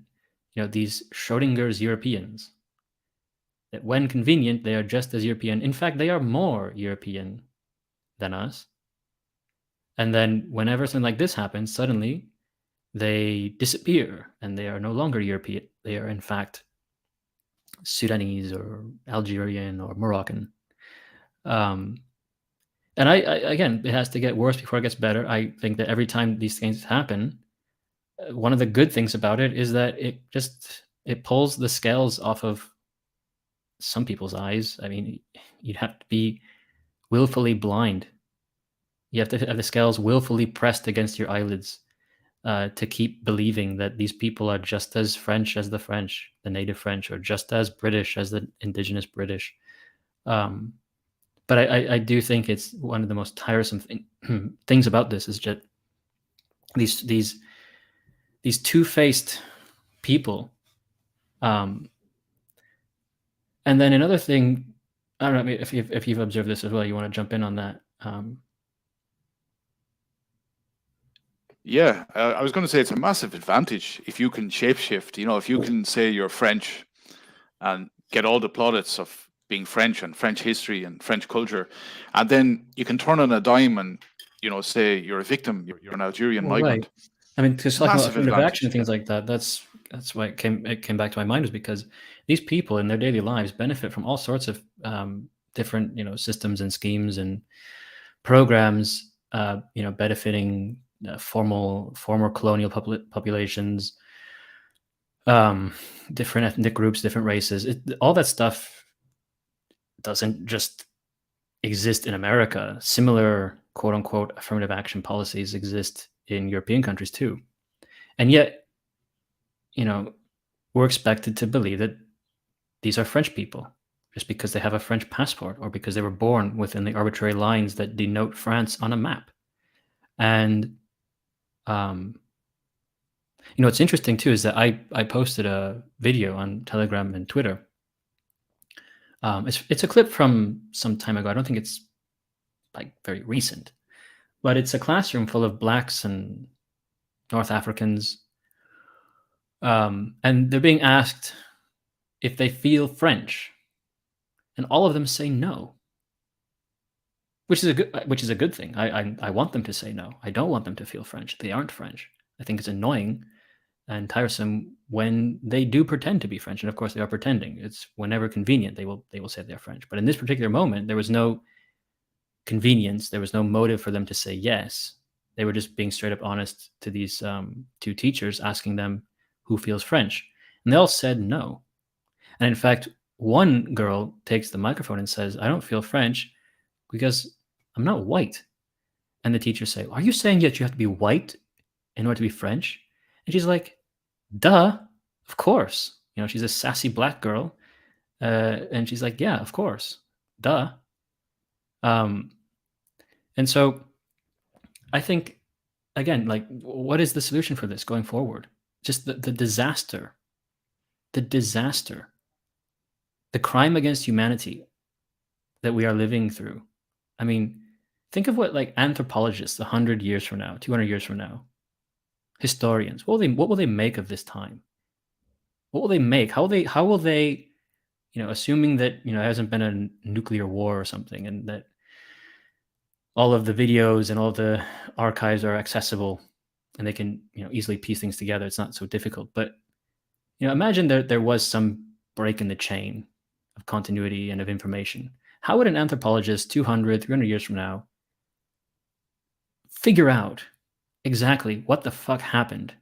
these Schrodinger's Europeans, that when convenient, they are just as European. In fact, they are more European than us. And then whenever something like this happens, suddenly they disappear and they are no longer European. They are in fact Sudanese or Algerian or Moroccan. And I again, it has to get worse before it gets better. I think that every time these things happen, one of the good things about it is that it pulls the scales off of some people's eyes. I mean, you'd have to be willfully blind. You have to have the scales willfully pressed against your eyelids to keep believing that these people are just as French as the French, the native French, or just as British as the indigenous British. But I do think it's one of the most tiresome things about this is just these two-faced people. And then another thing, I don't know if you've observed this as well. You want to jump in on that? Yeah, I was going to say it's a massive advantage if you can shapeshift. If you can say you're French and get all the plaudits of being French and French history and French culture, and then you can turn on a dime and say you're a victim, you're an Algerian migrant. Right. I mean, because talking about Massive affirmative action and advantage. things like that, that's why it came back to my mind, was because these people in their daily lives benefit from all sorts of different systems and schemes and programs, benefiting former colonial populations, different ethnic groups, different races. All that stuff doesn't just exist in America. Similar quote unquote affirmative action policies exist in European countries too. And yet, we're expected to believe that these are French people just because they have a French passport or because they were born within the arbitrary lines that denote France on a map. And what's interesting too is that I posted a video on Telegram and Twitter. It's a clip from some time ago. I don't think it's like very recent, but it's a classroom full of blacks and North Africans And they're being asked if they feel French, and all of them say no, which is a good thing. I want them to say no. I don't want them to feel French. They aren't French. I think it's annoying and tiresome when they do pretend to be French, and of course they are pretending. It's whenever convenient they will say they're French. But in this particular moment, there was no convenience. There was no motive for them to say yes. They were just being straight up honest to these two teachers, asking them who feels French, and they all said no. And in fact, one girl takes the microphone and says, "I don't feel French because I'm not white." And the teachers say, "Are you saying that you have to be white in order to be French?" And she's like, "Duh, of course." She's a sassy black girl. And she's like, "Yeah, of course. Duh." And so I think, again, like, what is the solution for this going forward? Just the disaster, the crime against humanity that we are living through. I mean, think of what like anthropologists 100 years from now, 200 years from now, historians, what will they make of this time? What will they make? How will they, assuming that, there hasn't been a nuclear war or something, and that all of the videos and all of the archives are accessible and they can, easily piece things together. It's not so difficult. But, imagine there was some break in the chain of continuity and of information. How would an anthropologist 200, 300 years from now figure out exactly what the fuck happened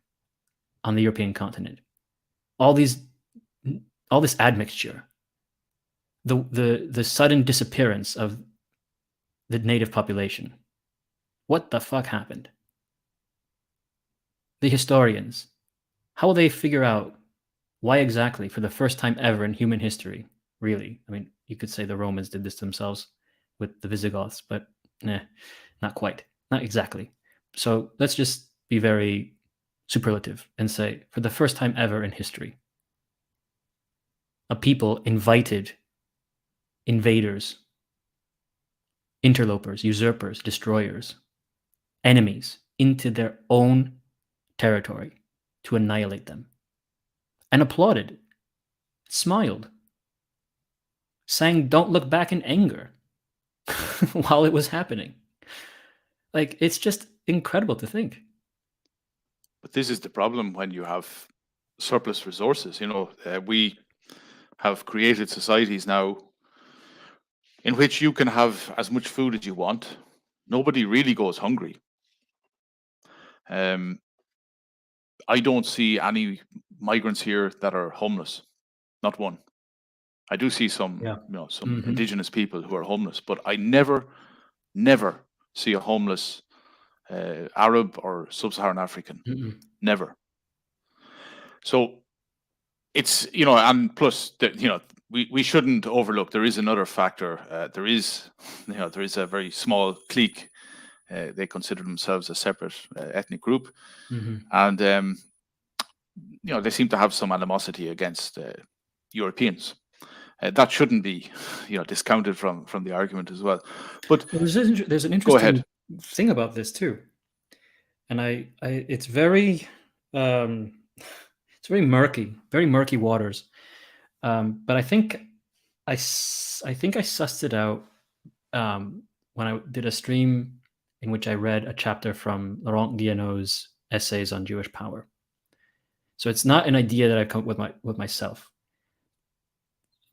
on the European continent? All this admixture, the sudden disappearance of the native population. What the fuck happened? The historians, how will they figure out why exactly, for the first time ever in human history, really? I mean, you could say the Romans did this themselves with the Visigoths, but not quite, not exactly. So let's just be very superlative and say, for the first time ever in history, a people invited invaders, interlopers, usurpers, destroyers, enemies into their own territory to annihilate them, and applauded, smiled, sang "Don't Look Back" in anger while it was happening. Like, it's just incredible to think. But this is the problem when you have surplus resources. We have created societies now in which you can have as much food as you want. Nobody really goes hungry. I don't see any migrants here that are homeless. Not one. I do see some, Yeah. some indigenous people who are homeless, but I never see a homeless Arab or sub-Saharan African. Never. So it's, and plus, we shouldn't overlook. There is another factor. There is a very small clique. They consider themselves a separate ethnic group, and they seem to have some animosity against Europeans. That shouldn't be, discounted from the argument as well. But there's an interesting thing about this too, and it's very murky waters. But I think I sussed it out when I did a stream in which I read a chapter from Laurent Guillenot's essays on Jewish power. So it's not an idea that I come up with myself.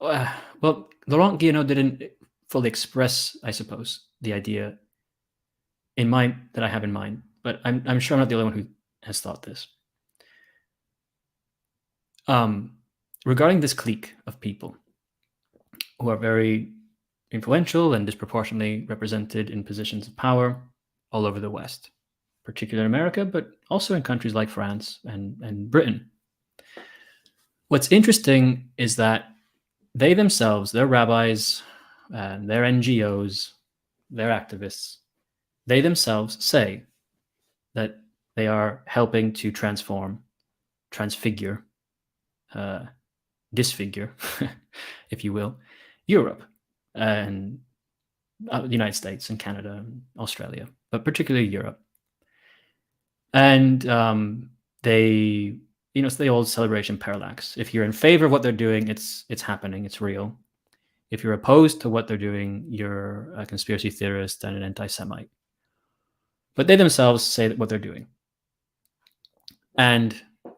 Well, Laurent Guillenot didn't fully express, I suppose, the idea that I have in mind, but I'm sure I'm not the only one who has thought this. Regarding this clique of people who are very influential and disproportionately represented in positions of power all over the West, particularly in America, but also in countries like France and Britain. What's interesting is that they themselves, their rabbis, their NGOs, their activists, they themselves say that they are helping to transform, transfigure, disfigure, if you will, Europe and the United States and Canada and Australia, but particularly Europe. And they it's the old celebration parallax. If you're in favor of what they're doing, it's happening, it's real. If you're opposed to what they're doing, you're a conspiracy theorist and an anti-Semite. But they themselves say that what they're doing. And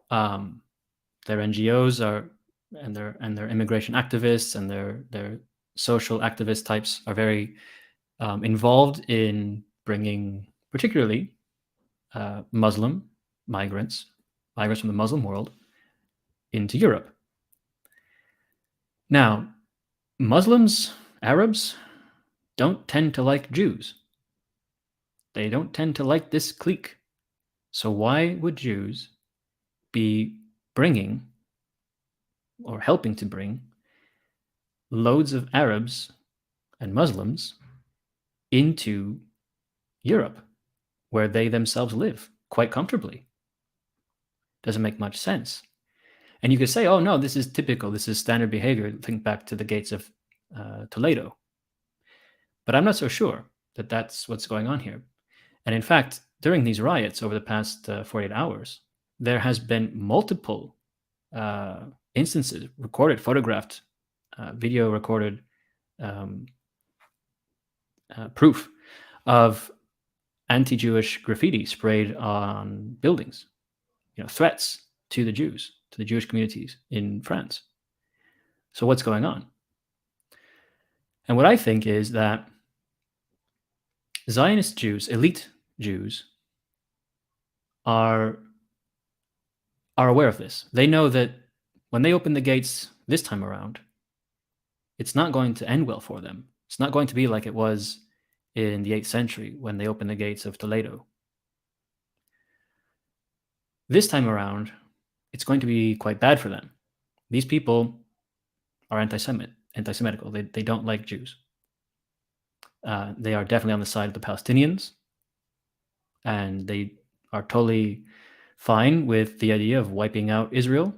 their NGOs are, and their immigration activists and their social activist types are very involved in bringing, particularly Muslim migrants from the Muslim world, into Europe. Now, Muslims, Arabs, don't tend to like Jews. They don't tend to like this clique. So why would Jews be bringing or helping to bring loads of Arabs and Muslims into Europe, where they themselves live quite comfortably? Doesn't make much sense. And you could say, oh no, this is typical, this is standard behavior. Think back to the gates of Toledo. But I'm not so sure that that's what's going on here. And in fact, during these riots over the past 48 hours, there has been multiple instances, recorded, photographed, video recorded proof of anti-Jewish graffiti sprayed on buildings, threats to the Jews, to the Jewish communities in France. So what's going on? And what I think is that Zionist Jews, elite Jews, are aware of this. They know that when they open the gates this time around, it's not going to end well for them. It's not going to be like it was in the 8th century when they opened the gates of Toledo. This time around, it's going to be quite bad for them. These people are anti-Semitical. They don't like Jews. They are definitely on the side of the Palestinians, and they are totally fine with the idea of wiping out Israel,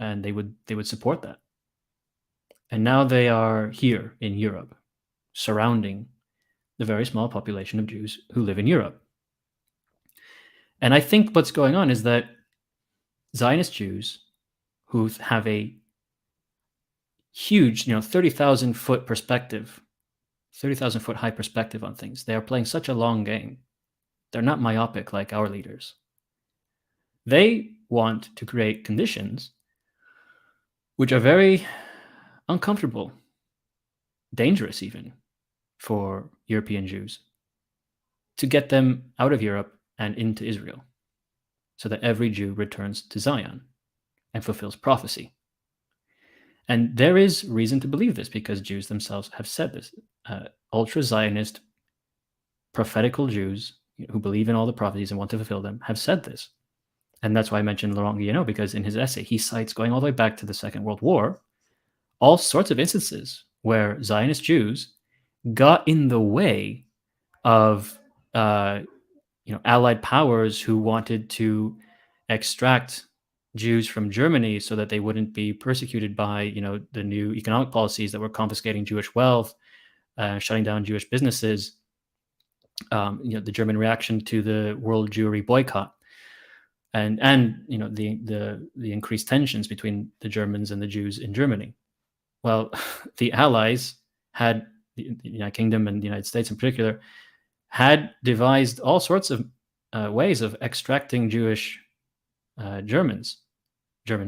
and they would support that. And now they are here in Europe, surrounding the very small population of Jews who live in Europe. And I think what's going on is that Zionist Jews who have a huge, 30,000 foot perspective, 30,000 foot high perspective on things, they are playing such a long game. They're not myopic like our leaders. They want to create conditions which are very uncomfortable, dangerous even, for European Jews, to get them out of Europe and into Israel, so that every Jew returns to Zion and fulfills prophecy. And there is reason to believe this, because Jews themselves have said this. Ultra-Zionist, prophetical Jews who believe in all the prophecies and want to fulfill them have said this. And that's why I mentioned Laurent Guillenot, because in his essay, he cites, going all the way back to the Second World War, all sorts of instances where Zionist Jews got in the way of Allied powers who wanted to extract Jews from Germany so that they wouldn't be persecuted by the new economic policies that were confiscating Jewish wealth, shutting down Jewish businesses. The German reaction to the World Jewry boycott, and the increased tensions between the Germans and the Jews in Germany. Well, the Allies had, the United Kingdom and the United States in particular, had devised all sorts of ways of extracting German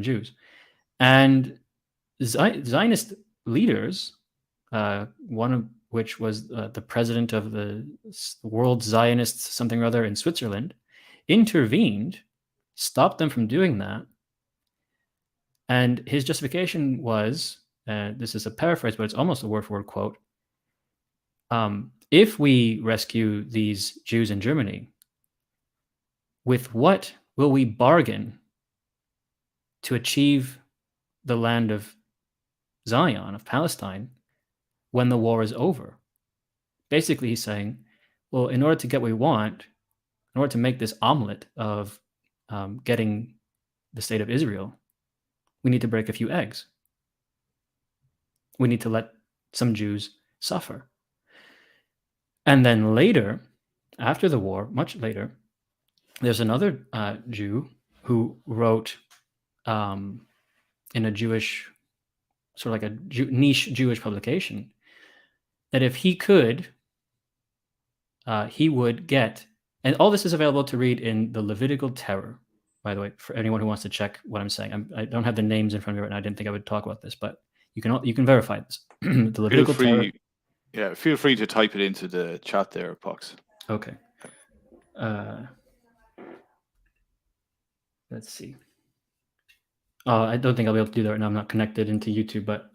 Jews. And Zionist leaders, one of which was the president of the World Zionists something or other in Switzerland, intervened, stopped them from doing that. And his justification was, this is a paraphrase, but it's almost a word-for-word quote, if we rescue these Jews in Germany, with what will we bargain to achieve the land of Zion, of Palestine, when the war is over? Basically, he's saying, well, in order to get what we want, in order to make this omelet of getting the state of Israel, we need to break a few eggs. We need to let some Jews suffer. And then later, after the war, much later, there's another Jew who wrote in a Jewish, sort of like a niche Jewish publication, that if he could, he would get, and all this is available to read in the Levitical Terror, by the way, for anyone who wants to check what I'm saying. I don't have the names in front of me right now. I didn't think I would talk about this, but you can verify this. The Feel Levitical Terror. free, yeah, feel free to type it into the chat there, POX. Okay. Let's see. I don't think I'll be able to do that right now. I'm not connected into YouTube, but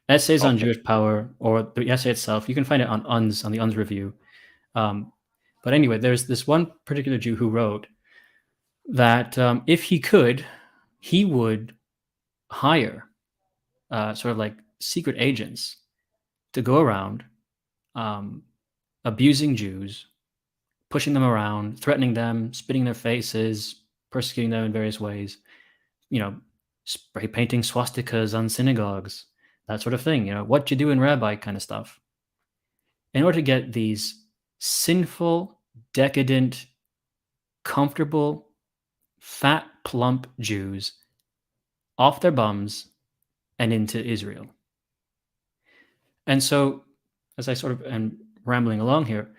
essays on Jewish power, or the essay itself, you can find it on UNS, on the UNS review. But anyway, there's this one particular Jew who wrote that if he could, he would hire sort of like secret agents to go around abusing Jews, pushing them around, threatening them, spitting in their faces, persecuting them in various ways, spray painting swastikas on synagogues, that sort of thing, what you do in rabbi kind of stuff, in order to get these sinful, decadent, comfortable, fat, plump Jews off their bums and into Israel. And so, as I sort of am rambling along here,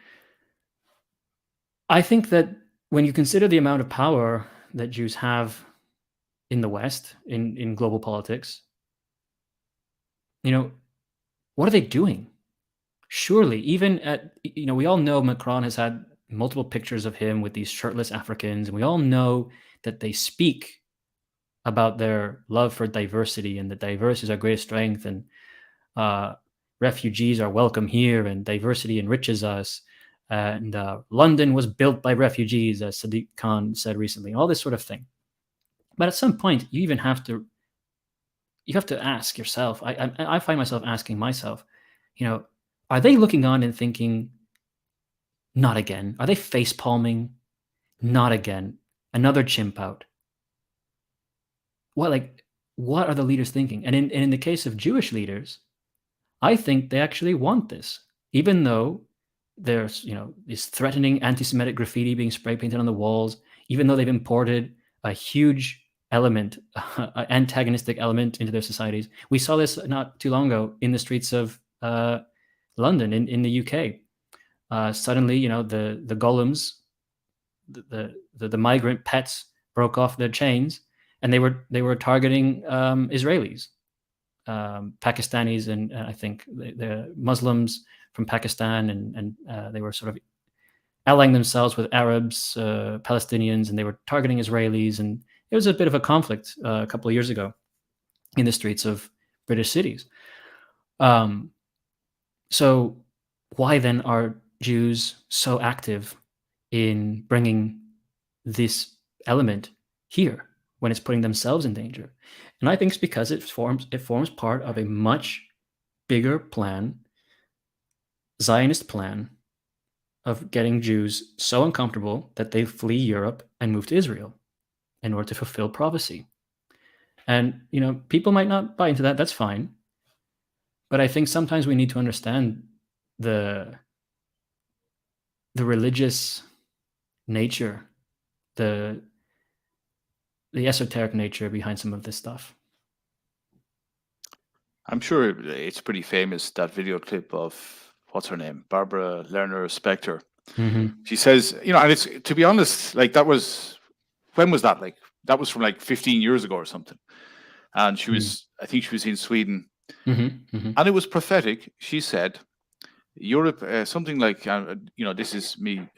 I think that when you consider the amount of power that Jews have in the West, in global politics, what are they doing? Surely, even we all know Macron has had multiple pictures of him with these shirtless Africans, and we all know that they speak about their love for diversity, and that diversity is our greatest strength, and refugees are welcome here, and diversity enriches us, and London was built by refugees, as Sadiq Khan said recently, and all this sort of thing. But at some point, you have to ask yourself. I find myself asking myself, are they looking on and thinking, not again? Are they face palming? Not again. Another chimp out. What are the leaders thinking? And in the case of Jewish leaders, I think they actually want this, even though there's this threatening anti-Semitic graffiti being spray painted on the walls, even though they've imported a huge element, an antagonistic element into their societies. We saw this not too long ago in the streets of London, in the UK. Suddenly, the golems, the migrant pets broke off their chains, and they were targeting Israelis, Pakistanis, and I think the Muslims from Pakistan, and they were sort of allying themselves with Arabs, Palestinians, and they were targeting Israelis. And it was a bit of a conflict a couple of years ago in the streets of British cities. So why then are Jews so active in bringing this element here when it's putting themselves in danger? And I think it's because it forms part of a much bigger plan, Zionist plan, of getting Jews so uncomfortable that they flee Europe and move to Israel in order to fulfill prophecy. And, people might not buy into that. That's fine. But I think sometimes we need to understand the religious nature, the esoteric nature behind some of this stuff. I'm sure it's pretty famous, that video clip of, what's her name? Barbara Lerner Specter. Mm-hmm. She says, and it's, to be honest, when was that? That was from 15 years ago or something. And she was, I think she was in Sweden. Mm-hmm. Mm-hmm. And it was prophetic. She said, Europe, something like, this is me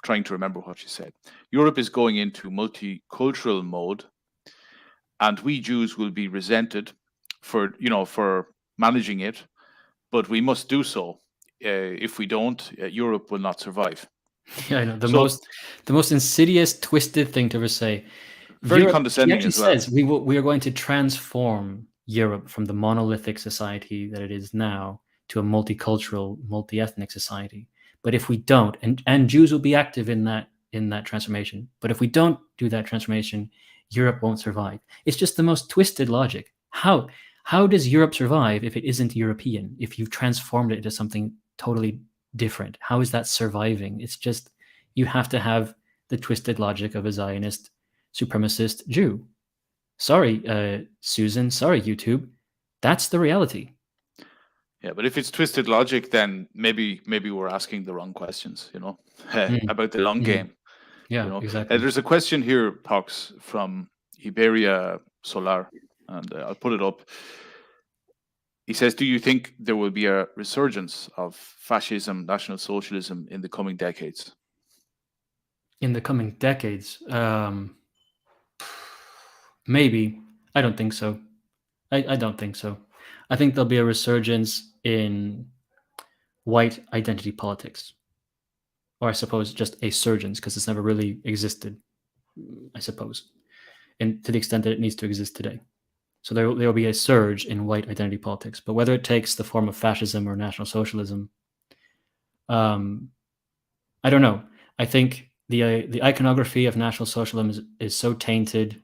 trying to remember what she said. Europe is going into multicultural mode, and we Jews will be resented for managing it, but we must do so. If we don't, Europe will not survive. Yeah, I know. The most insidious, twisted thing to ever say. Very condescending as well. Says we are going to transform Europe from the monolithic society that it is now to a multicultural, multi-ethnic society. But if we don't, and Jews will be active in that transformation, but if we don't do that transformation, Europe won't survive. It's just the most twisted logic. How does Europe survive if it isn't European? If you've transformed it into something totally different, how is that surviving? It's just, you have to have the twisted logic of a Zionist supremacist Jew. Sorry, Susan. Sorry, YouTube. That's the reality. Yeah, but if it's twisted logic, then maybe we're asking the wrong questions, about the long game. Yeah, exactly. There's a question here, Pox, from Iberia Solar, and I'll put it up. He says, do you think there will be a resurgence of fascism, National Socialism in the coming decades? In the coming decades, maybe. I don't think so. I don't think so. I think there'll be a resurgence in white identity politics, or I suppose just a surgence, because it's never really existed, I suppose, and to the extent that it needs to exist today. So there will be a surge in white identity politics, but whether it takes the form of fascism or National Socialism, I don't know. I think the iconography of National Socialism is so tainted.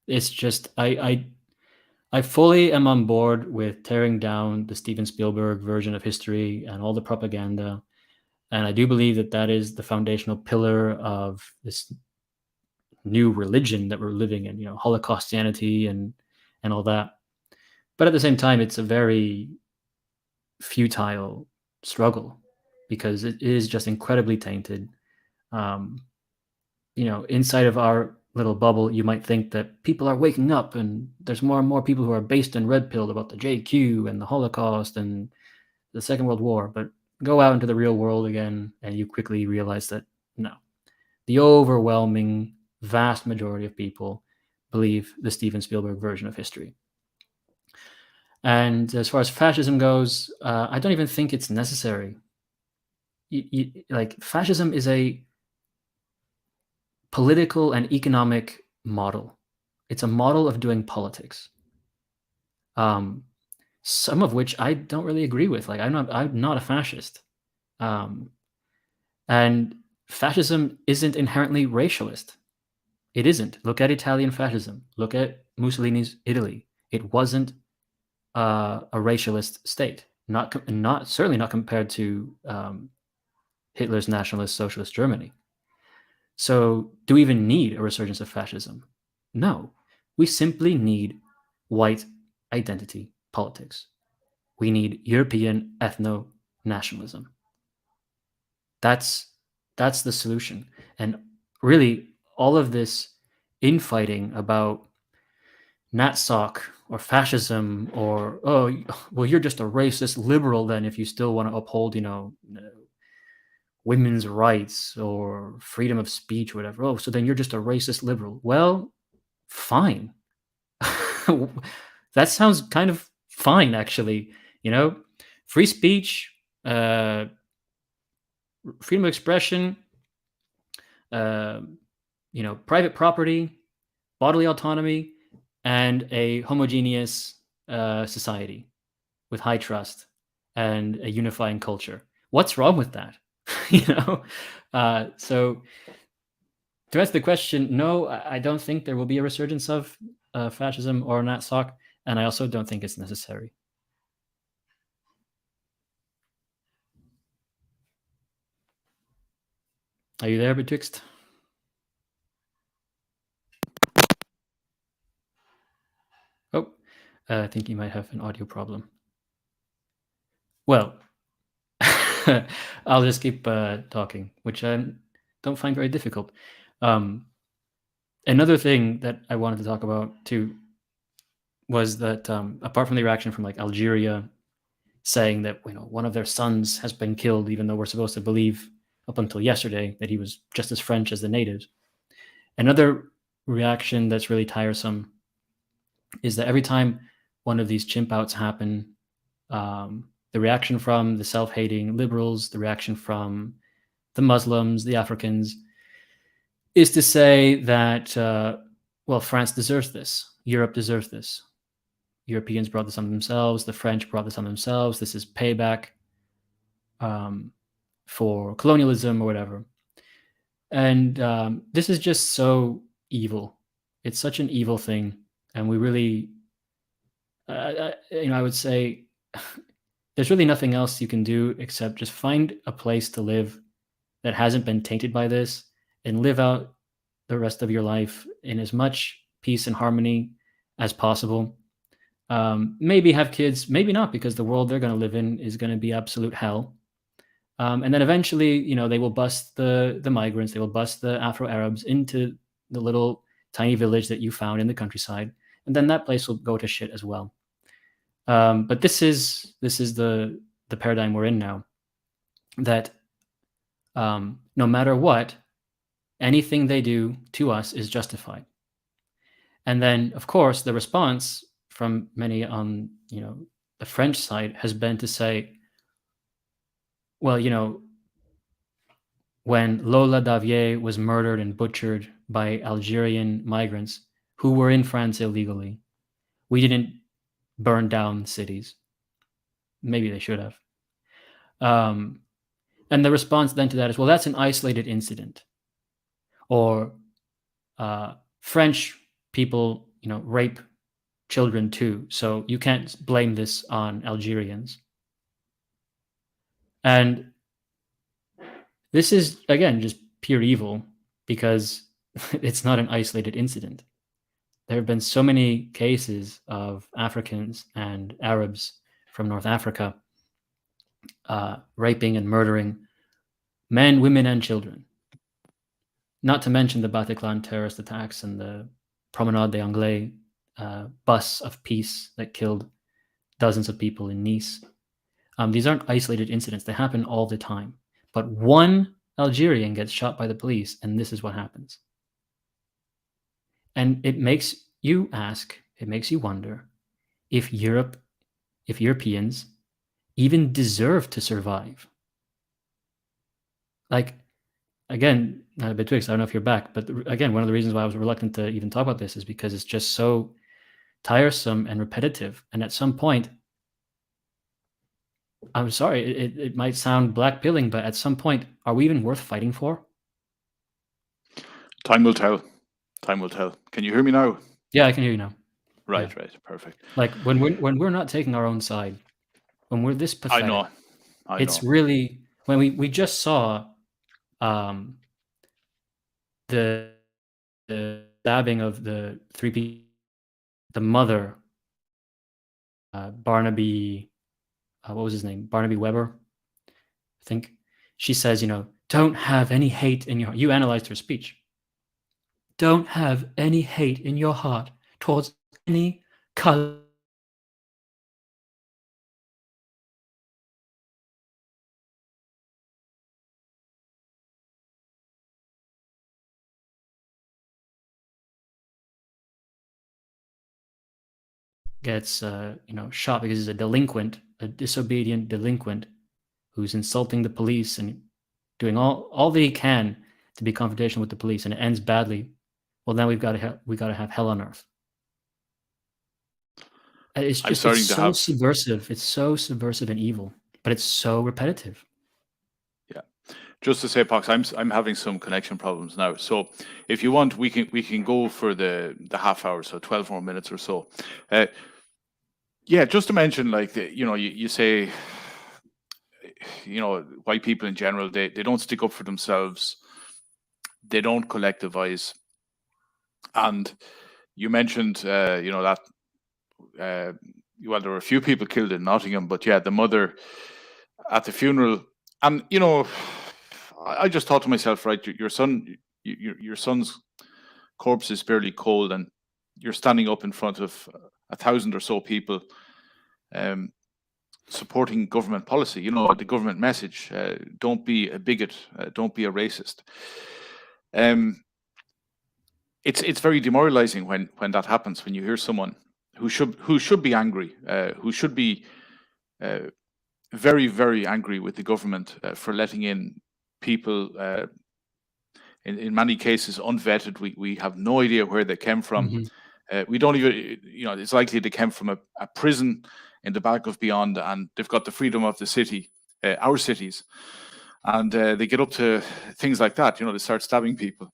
It's just I fully am on board with tearing down the Steven Spielberg version of history and all the propaganda, and I do believe that that is the foundational pillar of this new religion that we're living in. Holocaustianity and all that. But at the same time, it's a very futile struggle because it is just incredibly tainted. Inside of our little bubble, you might think that people are waking up and there's more and more people who are based and red pilled about the JQ and the Holocaust and the Second World War. But go out into the real world again and you quickly realize that no, the overwhelming vast majority of people believe the Steven Spielberg version of history. And as far as fascism goes, I don't even think it's necessary. Fascism is a political and economic model. It's a model of doing politics. Some of which I don't really agree with. Like I'm not a fascist. And fascism isn't inherently racialist. It isn't. Look at Italian fascism. Look at Mussolini's Italy. It wasn't a racialist state. Certainly not compared to Hitler's nationalist socialist Germany. So, do we even need a resurgence of fascism? No. We simply need white identity politics. We need European ethno-nationalism. That's the solution. And really, all of this infighting about NatSoc or fascism or, oh, well, you're just a racist liberal then if you still want to uphold, women's rights or freedom of speech or whatever. Oh, so then you're just a racist liberal. Well, fine. That sounds kind of fine, actually. Free speech, freedom of expression, private property, bodily autonomy, and a homogeneous society with high trust and a unifying culture. What's wrong with that? So to answer the question, no, I don't think there will be a resurgence of fascism or NatSoc, and I also don't think it's necessary. Are you there, Betwixt? Oh, I think you might have an audio problem. Well, I'll just keep talking, which I don't find very difficult. Another thing that I wanted to talk about too was that apart from the reaction from like Algeria saying that one of their sons has been killed, even though we're supposed to believe up until yesterday that he was just as French as the natives. Another reaction that's really tiresome is that every time one of these chimp outs happen, the reaction from the self-hating liberals, the reaction from the Muslims, the Africans, is to say that, well, France deserves this. Europe deserves this. Europeans brought this on themselves. The French brought this on themselves. This is payback for colonialism or whatever. And this is just so evil. It's such an evil thing. And we really, I would say there's really nothing else you can do except just find a place to live that hasn't been tainted by this and live out the rest of your life in as much peace and harmony as possible. Maybe have kids, maybe not, because the world they're going to live in is going to be absolute hell. And then eventually, they will bust the migrants, they will bust the Afro-Arabs into the little tiny village that you found in the countryside, and then that place will go to shit as well. But this is the paradigm we're in now, that no matter what, anything they do to us is justified. And then, of course, the response from many on the French side has been to say, well, when Lola Davier was murdered and butchered by Algerian migrants who were in France illegally, we didn't burn down cities. Maybe they should have. And the response then to that is, well, that's an isolated incident. Or French people, rape children too, so you can't blame this on Algerians. And this is, again, just pure evil, because it's not an isolated incident. There have been so many cases of Africans and Arabs from North Africa raping and murdering men, women, and children. Not to mention the Bataclan terrorist attacks and the Promenade des Anglais bus of peace that killed dozens of people in Nice. These aren't isolated incidents. They happen all the time. But one Algerian gets shot by the police, and this is what happens. And it makes you ask, it makes you wonder if Europeans even deserve to survive. Like, again, Betwixt, I don't know if you're back, but again, one of the reasons why I was reluctant to even talk about this is because it's just so tiresome and repetitive. And at some point, I'm sorry, it might sound black-pilling, but at some point, are we even worth fighting for? Time will tell. Time will tell. Can you hear me now? Yeah, I can hear you now. Right, Yeah. right, perfect. Like when we're not taking our own side, when we're this pathetic, I know. It's really, when we just saw the stabbing of the three people, the mother, Barnaby, what was his name? Barnaby Weber, I think. She says, don't have any hate in your heart. You analyzed her speech. Don't have any hate in your heart towards any color. Gets shot because he's a delinquent, a disobedient delinquent who's insulting the police and doing all that he can to be confrontational with the police, and it ends badly. Well, now we've got to have hell on earth. It's just subversive. It's so subversive and evil, but it's so repetitive. Yeah. Just to say, Pox, I'm having some connection problems now. So if you want, we can go for the half hour, so 12 more minutes or so. Yeah, just to mention, like, you say, white people in general, they don't stick up for themselves. They don't collectivize. And you mentioned, that, well, there were a few people killed in Nottingham, but yeah, the mother at the funeral. And, I just thought to myself, right, your son's corpse is barely cold, and you're standing up in front of 1,000 or so people, supporting government policy, the government message, don't be a bigot, don't be a racist. It's very demoralizing when that happens, when you hear someone who should be angry, who should be very, very angry with the government for letting in people, in many cases unvetted. We have no idea where they came from. We don't even, it's likely they came from a prison in the back of beyond, and they've got the freedom of the city, our cities, and they get up to things like that. They start stabbing people.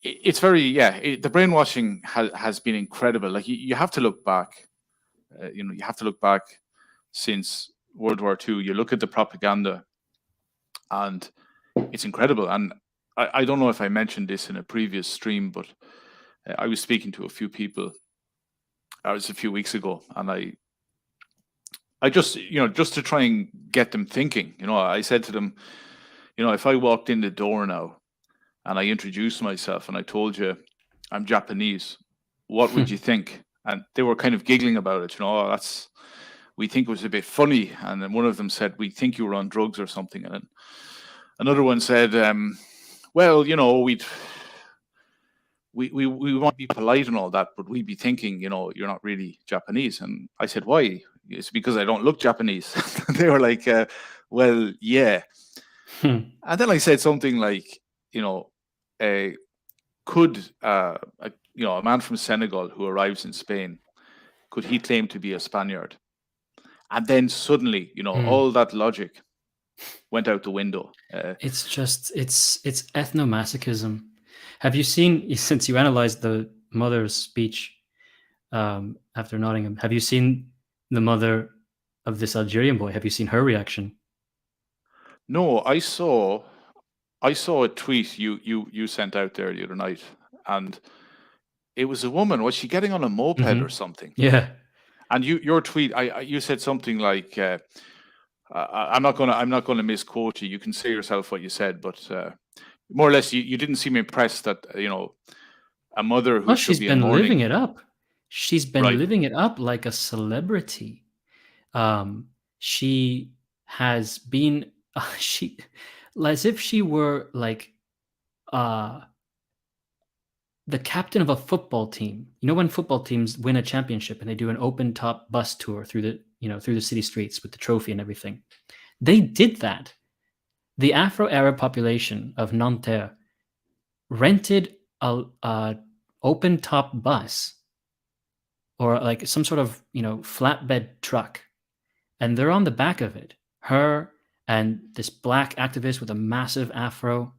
It's very, the brainwashing has been incredible. Like, you have to look back. You have to look back since World War II. You look at the propaganda, and it's incredible. And I don't know if I mentioned this in a previous stream, but I was speaking to a few people. I was a few weeks ago, and I just, just to try and get them thinking, I said to them, if I walked in the door now and I introduced myself and I told you I'm Japanese, what would you think? And they were kind of giggling about it, "Oh, we think it was a bit funny." And then one of them said, "We think you were on drugs or something." And then another one said, "Well, we want to be polite and all that, but we'd be thinking, you're not really Japanese." And I said, "Why?" "It's because I don't look Japanese." They were like, "Well, yeah." And then I said something like, could a man from Senegal who arrives in Spain, could he claim to be a Spaniard? And then suddenly, all that logic went out the window. It's just it's ethnomasochism. Have you seen, since you analyzed the mother's speech after Nottingham, have you seen the mother of this Algerian boy? Have you seen her reaction? No, I saw a tweet you sent out there the other night, and it was a woman. Was she getting on a moped or something? Yeah. And your tweet, you said something like, I'm not gonna misquote you. You can say yourself what you said, but more or less, you didn't seem impressed that a mother who Well, should she's be in been living mourning. it up. She's been Right. living it up like a celebrity. She has been she as if she were like the captain of a football team. You know, when football teams win a championship and they do an open top bus tour through the city streets with the trophy and everything. They did that. The Afro-Arab population of Nanterre rented a open top bus or like some sort of, flatbed truck, and they're on the back of it. Her and this black activist with a massive afro,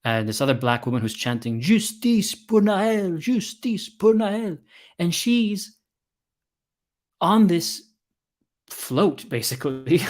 and this other black woman who's chanting "Justice pour Naël, justice pour Naël," and she's on this float basically.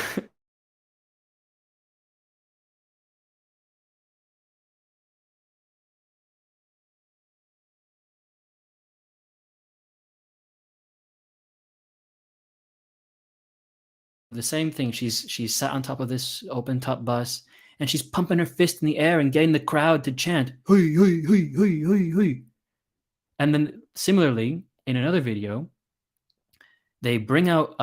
The same thing. She's sat on top of this open top bus, and she's pumping her fist in the air and getting the crowd to chant "Hey, hey, hey, hey, hey, hey." And then similarly, in another video, they bring out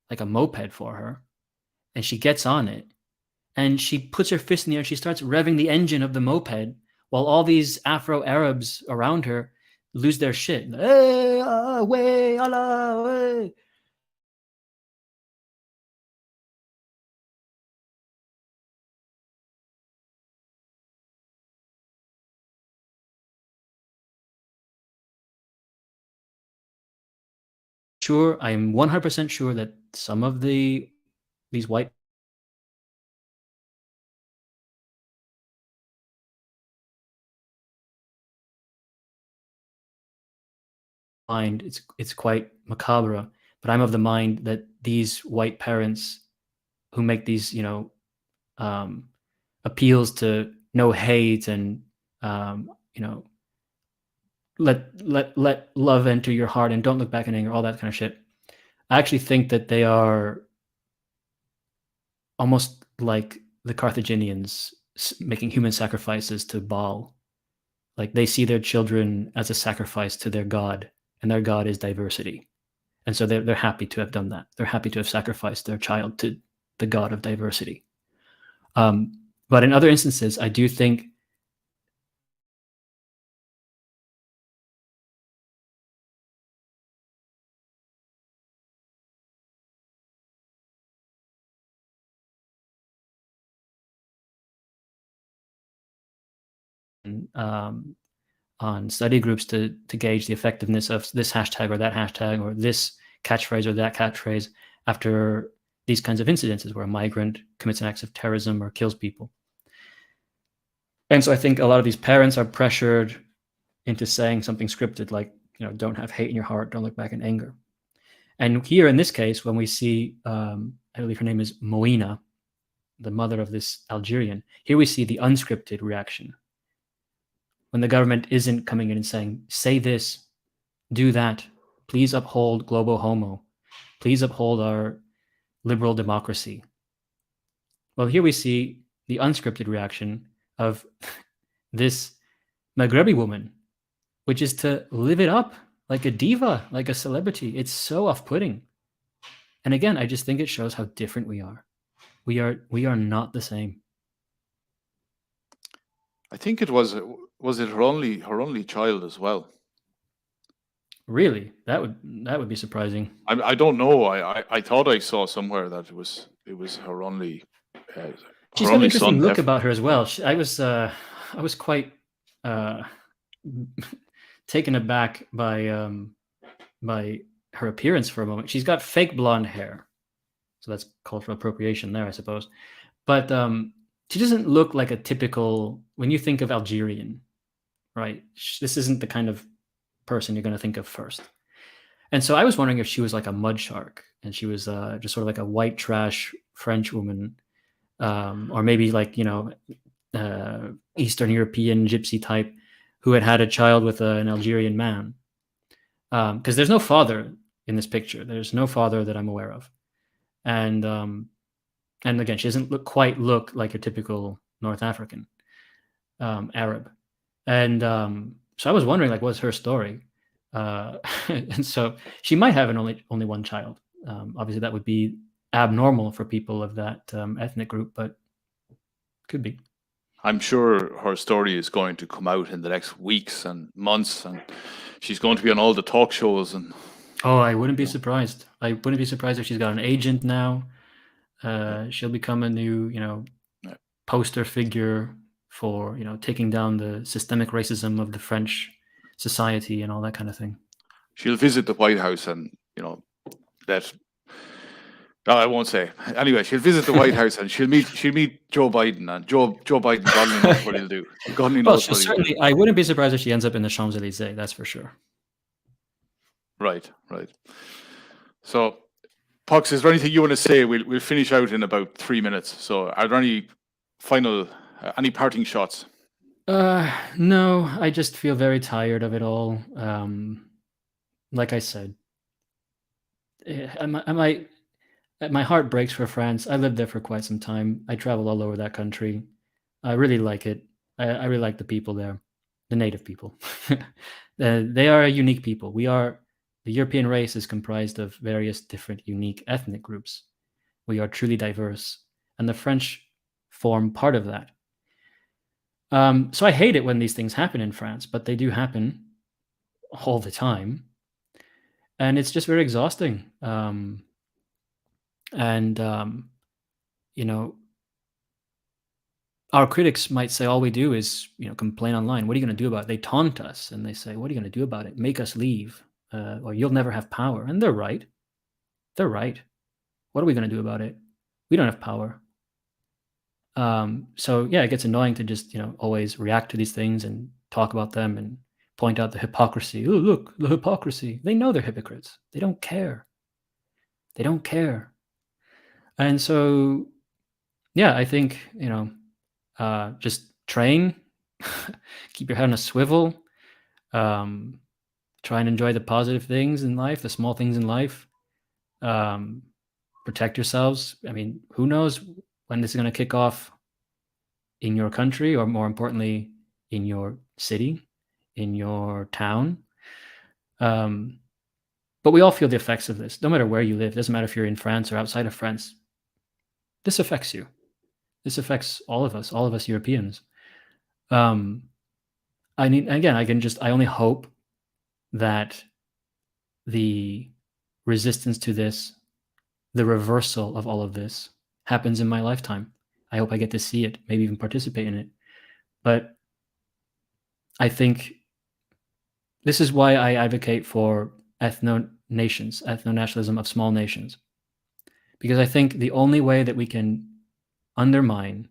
like a moped for her, and she gets on it, and she puts her fist in the air and she starts revving the engine of the moped while all these Afro Arabs around her lose their shit. Hey, way, Allah, way. Sure, I'm 100% sure that some of these white mind, it's quite macabre, but I'm of the mind that these white parents who make these, appeals to no hate and, let love enter your heart and don't look back in anger, all that kind of shit. I actually think that they are almost like the Carthaginians making human sacrifices to Baal. Like they see their children as a sacrifice to their god, and their god is diversity. And so they're happy to have done that. They're happy to have sacrificed their child to the god of diversity. But in other instances, I do think on study groups to gauge the effectiveness of this hashtag or that hashtag or this catchphrase or that catchphrase after these kinds of incidences where a migrant commits an act of terrorism or kills people. And so I think a lot of these parents are pressured into saying something scripted like, don't have hate in your heart, don't look back in anger. And here in this case, when we see, I believe her name is Moina, the mother of this Algerian. Here we see the unscripted reaction. When the government isn't coming in and saying, say this, do that, please uphold global homo, please uphold our liberal democracy. Well, here we see the unscripted reaction of this Maghrebi woman, which is to live it up like a diva, like a celebrity. It's so off-putting. And again, I just think it shows how different we are. We are not the same. I think it was it her only child as well. Really, that would be surprising. I don't know. I thought I saw somewhere that it was her only. She's got an interesting look about her as well. I was quite taken aback by her appearance for a moment. She's got fake blonde hair, so that's cultural appropriation there, I suppose. But she doesn't look like a typical, when you think of Algerian, right? This isn't the kind of person you're going to think of first. And so I was wondering if she was like a mud shark, and she was just sort of like a white trash French woman, or maybe like, Eastern European gypsy type who had a child with an Algerian man. Because there's no father in this picture. There's no father that I'm aware of. And again, she doesn't quite look like a typical North African Arab. And so I was wondering, like, what's her story? And so she might have only one child. Obviously, that would be abnormal for people of that ethnic group, but could be. I'm sure her story is going to come out in the next weeks and months, and she's going to be on all the talk shows. And I wouldn't be surprised. I wouldn't be surprised if she's got an agent now. She'll become a new, poster figure for, taking down the systemic racism of the French society and all that kind of thing. She'll visit the White House and, that. No, I won't say. Anyway, she'll visit the White House and she'll meet Joe Biden, and Joe Biden, God only knows what he'll do. God only knows what he'll do. I wouldn't be surprised if she ends up in the Champs-Élysées, that's for sure. Right. So, POX, is there anything you want to say? We'll finish out in about 3 minutes. So, are there any final, any parting shots? No, I just feel very tired of it all. Like I said, my heart breaks for France. I lived there for quite some time. I traveled all over that country. I really like it. I really like the people there, the native people. They are a unique people. The European race is comprised of various different unique ethnic groups. We are truly diverse, and the French form part of that. So I hate it when these things happen in France, but they do happen all the time. And it's just very exhausting. Our critics might say all we do is, complain online. What are you going to do about it? They taunt us and they say, what are you going to do about it? Make us leave, or you'll never have power. And they're right. They're right. What are we going to do about it? We don't have power. So yeah, it gets annoying to just, always react to these things and talk about them and point out the hypocrisy. Oh, look, the hypocrisy. They know they're hypocrites. They don't care. They don't care. And so, yeah, I think, just train, keep your head on a swivel, try and enjoy the positive things in life, the small things in life, protect yourselves. I mean, who knows when this is going to kick off in your country, or more importantly, in your city, in your town. But we all feel the effects of this, no matter where you live. It doesn't matter if you're in France or outside of France. This affects you. This affects all of us Europeans. I only hope that the resistance to this, the reversal of all of this, happens in my lifetime. I hope I get to see it, maybe even participate in it. But I think this is why I advocate for ethno-nationalism of small nations. Because I think the only way that we can undermine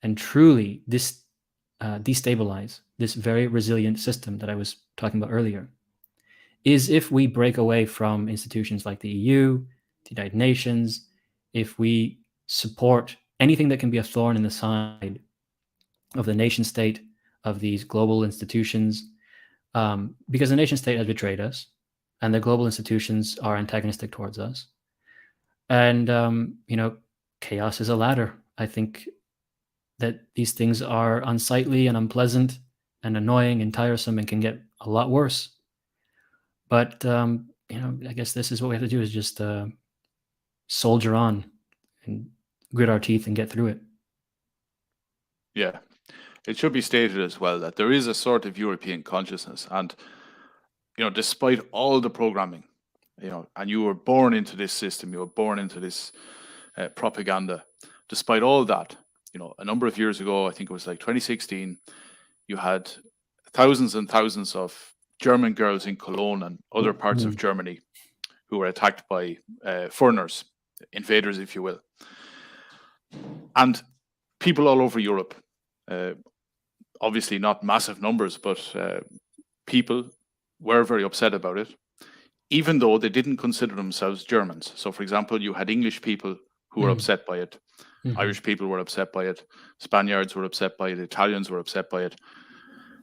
and truly destabilize this very resilient system that I was talking about earlier is if we break away from institutions like the EU, the United Nations, if we support anything that can be a thorn in the side of the nation state, of these global institutions, because the nation state has betrayed us, and the global institutions are antagonistic towards us. And chaos is a ladder. I think that these things are unsightly and unpleasant and annoying and tiresome and can get a lot worse. But I guess this is what we have to do, is just soldier on and grit our teeth and get through it. Yeah. It should be stated as well that there is a sort of European consciousness, and despite all the programming, and you were born into this system, you were born into this propaganda. Despite all that, a number of years ago, I think it was like 2016, you had thousands and thousands of German girls in Cologne and other parts of Germany who were attacked by foreigners, invaders, if you will. And people all over Europe, obviously not massive numbers, but people were very upset about it, even though they didn't consider themselves Germans. So, for example, you had English people who were upset by it. Irish people were upset by it. Spaniards were upset by it. Italians were upset by it.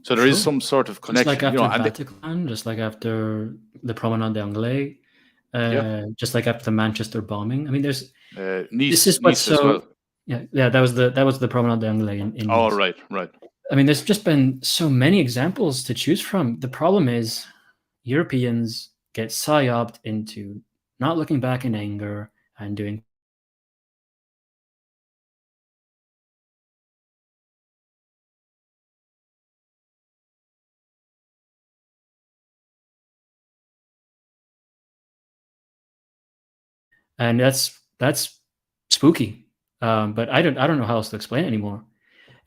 So there is some sort of connection. Just like after Bataclan, just like after the Promenade d'Anglais, just like after the Manchester bombing. I mean, there's Nice. This is what's Nice as well. Yeah. That was the Promenade d'Anglais in Nice. Oh, right. I mean, there's just been so many examples to choose from. The problem is Europeans get psyoped into not looking back in anger and doing and that's spooky. But I don't know how else to explain it anymore.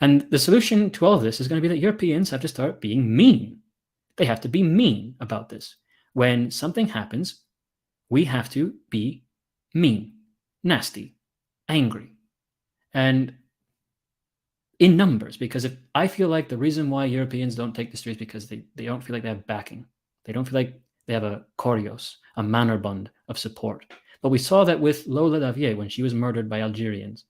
And the solution to all of this is going to be that Europeans have to start being mean. They have to be mean about this. When something happens, we have to be mean, nasty, angry, and in numbers. Because if I feel like the reason why Europeans don't take the streets because they don't feel like they have backing. They don't feel like they have a choreos, a mannerbund of support. But we saw that with Lola Davier when she was murdered by Algerians.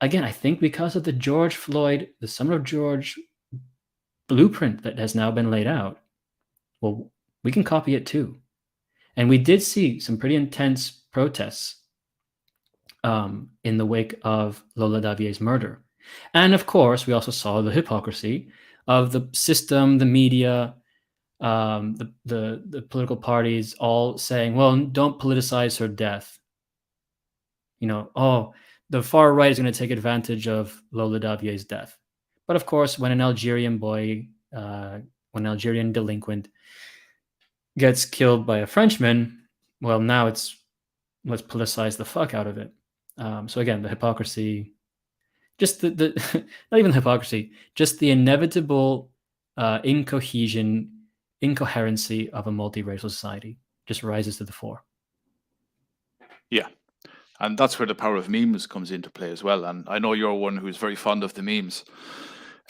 Again, I think because of the George Floyd, the Summer of George blueprint that has now been laid out, well, we can copy it too. And we did see some pretty intense protests in the wake of Lola Davier's murder. And of course, we also saw the hypocrisy of the system, the media, the political parties all saying, well, don't politicize her death. The far right is going to take advantage of Lola Davier's death. But of course, when an Algerian boy, when an Algerian delinquent gets killed by a Frenchman, well, now let's politicize the fuck out of it. So again, the hypocrisy, just the not even the hypocrisy, just the inevitable incoherency of a multiracial society just rises to the fore. Yeah. And that's where the power of memes comes into play as well. And I know you're one who's very fond of the memes.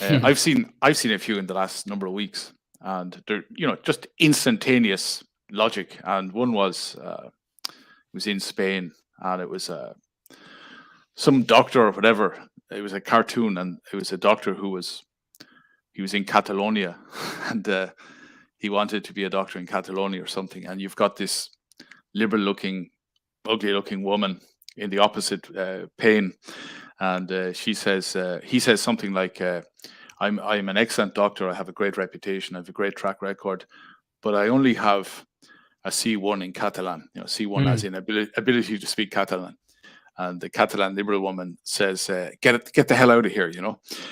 I've seen a few in the last number of weeks, and they're just instantaneous logic. And one was it was in Spain, and it was some doctor or whatever. It was a cartoon, and it was a doctor he was in Catalonia, and he wanted to be a doctor in Catalonia or something. And you've got this liberal-looking, ugly-looking woman in the opposite pane, and he says something like, I'm an excellent doctor, I have a great reputation, I have a great track record, but I only have a C1 in Catalan, C1 as in ability to speak Catalan. And the Catalan liberal woman says, get the hell out of here,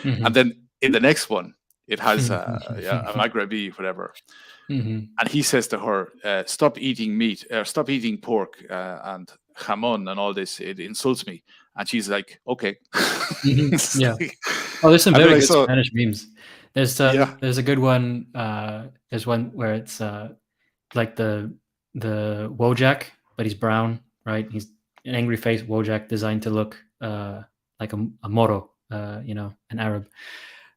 And then in the next one, it has a Maghreb, whatever. And he says to her, stop eating meat, stop eating pork and jamon and all this. It insults me. And she's like, okay. Yeah. There's some very good Spanish memes. There's a good one. There's one where it's like the Wojak, but he's brown, right? He's an angry face Wojak designed to look like a Moro, an Arab.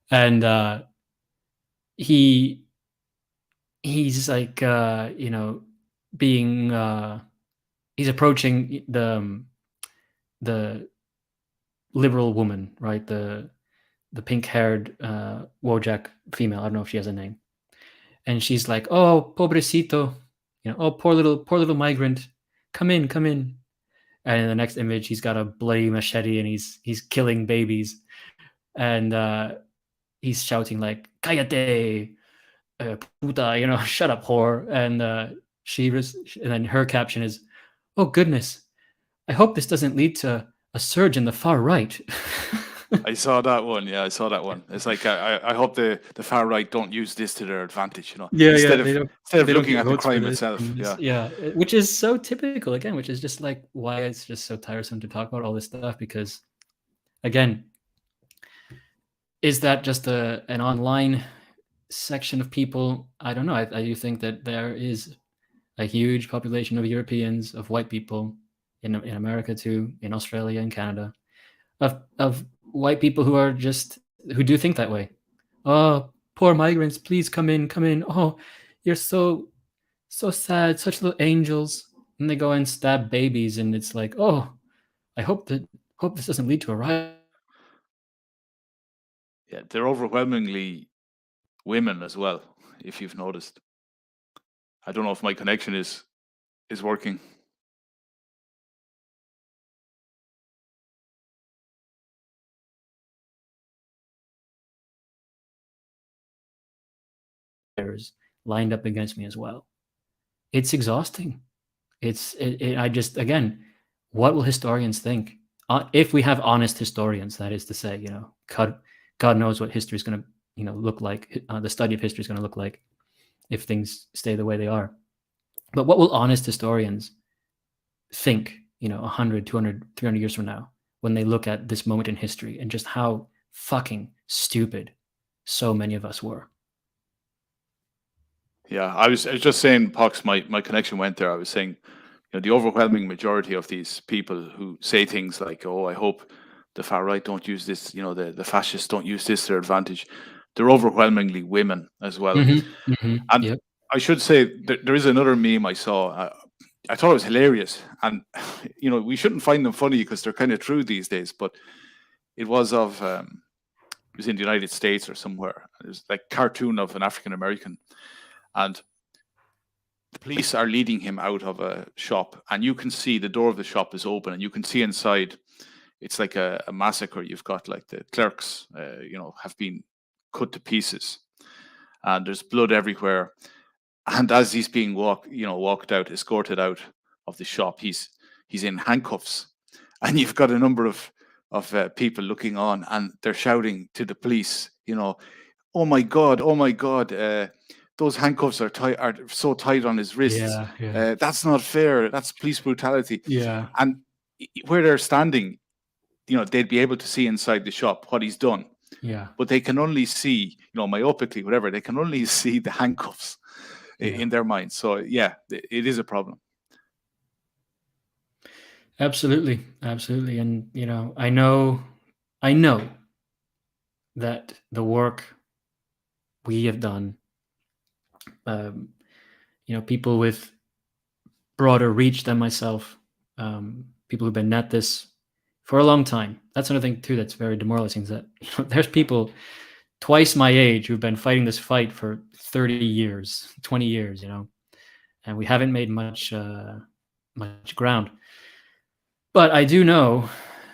And he's like being he's approaching the liberal woman, right? The pink-haired Wojak female. I don't know if she has a name. And she's like, "Oh, pobrecito, oh, poor little migrant, come in, come in." And in the next image, he's got a bloody machete and he's killing babies, and he's shouting like "Cállate, puta," shut up, whore. And and then her caption is, "Oh goodness, I hope this doesn't lead to a surge in the far right." I saw that one. Yeah, I saw that one. It's like I hope the far right don't use this to their advantage. Yeah, Instead they of don't looking get at the votes for crime this. itself. Yeah. Yeah, which is so typical again, which is just like why it's just so tiresome to talk about all this stuff, because again, is that just an online section of people? I don't know. I do think that there is a huge population of Europeans, of white people in America too, in Australia and Canada, of white people who do think that way. Oh, poor migrants, please come in, come in. Oh, you're so sad, such little angels. And they go and stab babies, and it's like, oh, I hope this doesn't lead to a riot. Yeah, they're overwhelmingly women as well. If you've noticed, I don't know if my connection is working. Lined up against me as well. It's exhausting. I just, again, what will historians think? If we have honest historians, that is to say, God knows what history is going to, look like. The study of history is going to look like if things stay the way they are. But what will honest historians think, 100, 200, 300 years from now, when they look at this moment in history and just how fucking stupid so many of us were? Yeah, I was just saying, Pox, my connection went there. I was saying, the overwhelming majority of these people who say things like, "Oh, I hope the far right don't use this," the fascists don't use this to their advantage. They're overwhelmingly women as well. And Yep. I should say there is another meme I saw. I thought it was hilarious, and we shouldn't find them funny because they're kind of true these days. But it was it was in the United States or somewhere. It was like a cartoon of an African American, and the police are leading him out of a shop, and you can see the door of the shop is open, and you can see inside. It's like a massacre. You've got like the clerks, have been cut to pieces, and there's blood everywhere. And as he's being walked out, escorted out of the shop, he's in handcuffs, and you've got a number of people looking on, and they're shouting to the police, "Oh my God! Oh my God! Those handcuffs are so tight on his wrists. Yeah. That's not fair. That's police brutality." Yeah. And where they're standing, they'd be able to see inside the shop what he's done, Yeah. but they can only see, myopically, whatever. They can only see the handcuffs in their minds. So yeah, it is a problem. Absolutely. And I know that the work we have done, people with broader reach than myself, people who've been at this for a long time. That's another thing too that's very demoralizing, is that there's people twice my age who've been fighting this fight for 30 years, 20 years, and we haven't made much ground. But I do know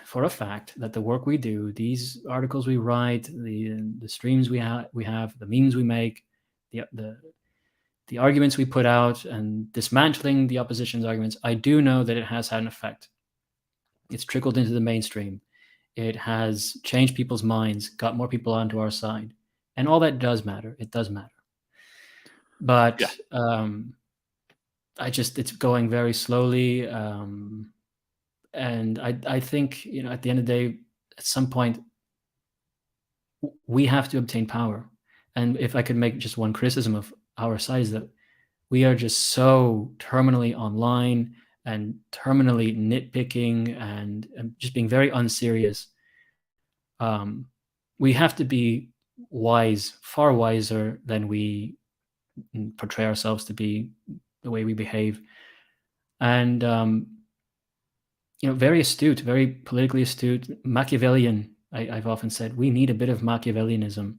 for a fact that the work we do, these articles we write, the streams we have, the memes we make, the arguments we put out, and dismantling the opposition's arguments, I do know that it has had an effect. It's trickled into the mainstream. It has changed people's minds, got more people onto our side, and all that does matter. It does matter. But it's going very slowly. And I think, at the end of the day, at some point, we have to obtain power. And if I could make just one criticism of our side, is that we are just so terminally online and terminally nitpicking and just being very unserious. We have to be wise, far wiser than we portray ourselves to be, the way we behave. And very astute, very politically astute, Machiavellian. I've often said we need a bit of Machiavellianism,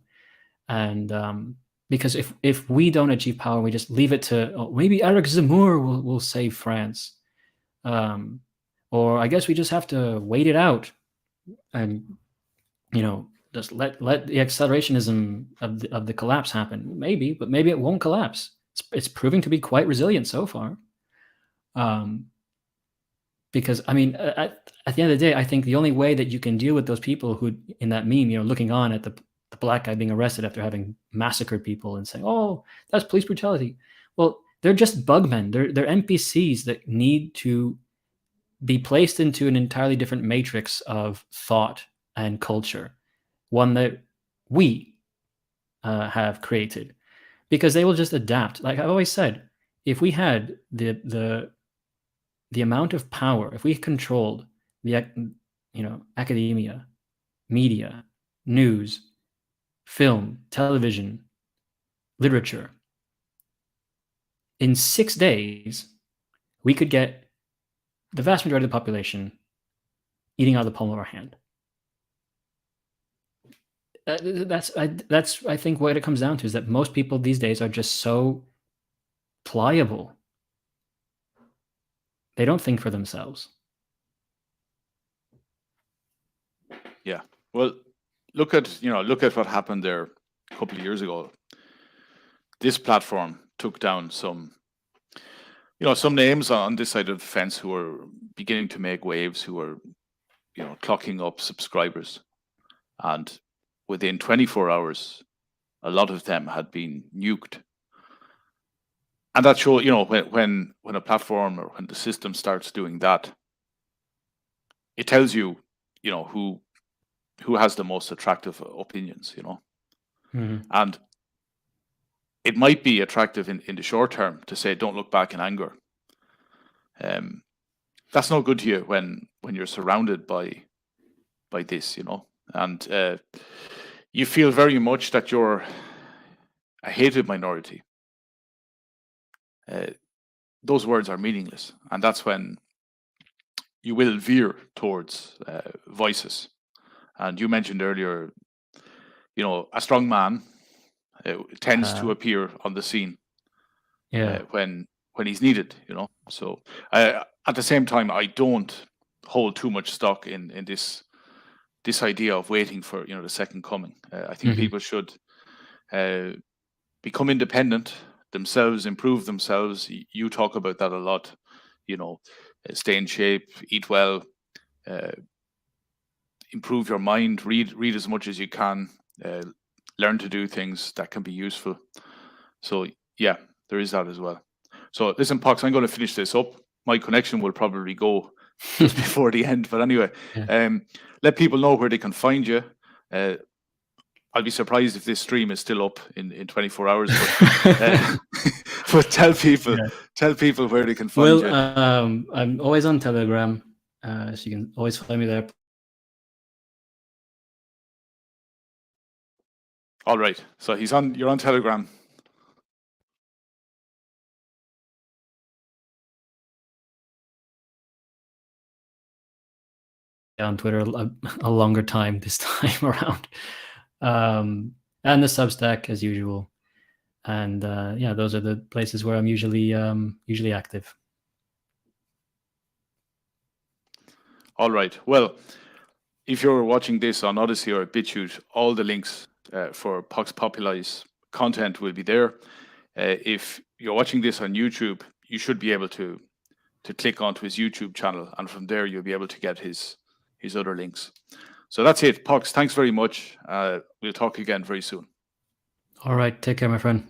and because if we don't achieve power, we just leave it to maybe Eric Zemmour will save France, or I guess we just have to wait it out and just let the accelerationism of the collapse happen. Maybe, but maybe it won't collapse. It's proving to be quite resilient so far. Because I mean, at the end of the day, I think the only way that you can deal with those people who, in that meme, looking on at the black guy being arrested after having massacred people and saying, "Oh, that's police brutality." Well, they're just bugmen. They're NPCs that need to be placed into an entirely different matrix of thought and culture, one that we have created, because they will just adapt. Like I've always said, if we had the amount of power, if we controlled the academia, media, news, film, television, literature, in 6 days, we could get the vast majority of the population eating out of the palm of our hand. That's I think what it comes down to is that most people these days are just so pliable. They don't think for themselves. Yeah. Well, look at what happened there a couple of years ago. This platform took down some names on this side of the fence who were beginning to make waves, who were clocking up subscribers, and within 24 hours, a lot of them had been nuked. And that shows, when a platform or when the system starts doing that, it tells you, who has the most attractive opinions, and it might be attractive in the short term to say, don't look back in anger. That's no good to you when you're surrounded by this, and you feel very much that you're a hated minority. Those words are meaningless, and that's when you will veer towards voices. And you mentioned earlier, a strong man tends to appear on the scene when he's needed, So at the same time, I don't hold too much stock in this idea of waiting for the second coming. I think people should become independent themselves, improve themselves. You talk about that a lot. Stay in shape, eat well, improve your mind, read as much as you can, learn to do things that can be useful. So yeah, there is that as well. So listen, Pox, I'm going to finish this up. My connection will probably go just before the end, but anyway, let people know where they can find you. I'll be surprised if this stream is still up in 24 hours, but tell people where they can find you. I'm always on Telegram, so you can always find me there. All right, so you're on Telegram. On Twitter a longer time this time around, and the Substack as usual, and those are the places where I'm usually active. All right. Well, if you're watching this on Odyssey or BitChute, all the links for POX Populi's content will be there. If you're watching this on YouTube, you should be able to click onto his YouTube channel, and from there you'll be able to get his other links. So that's it. POX, thanks very much. We'll talk again very soon. All right. Take care, my friend.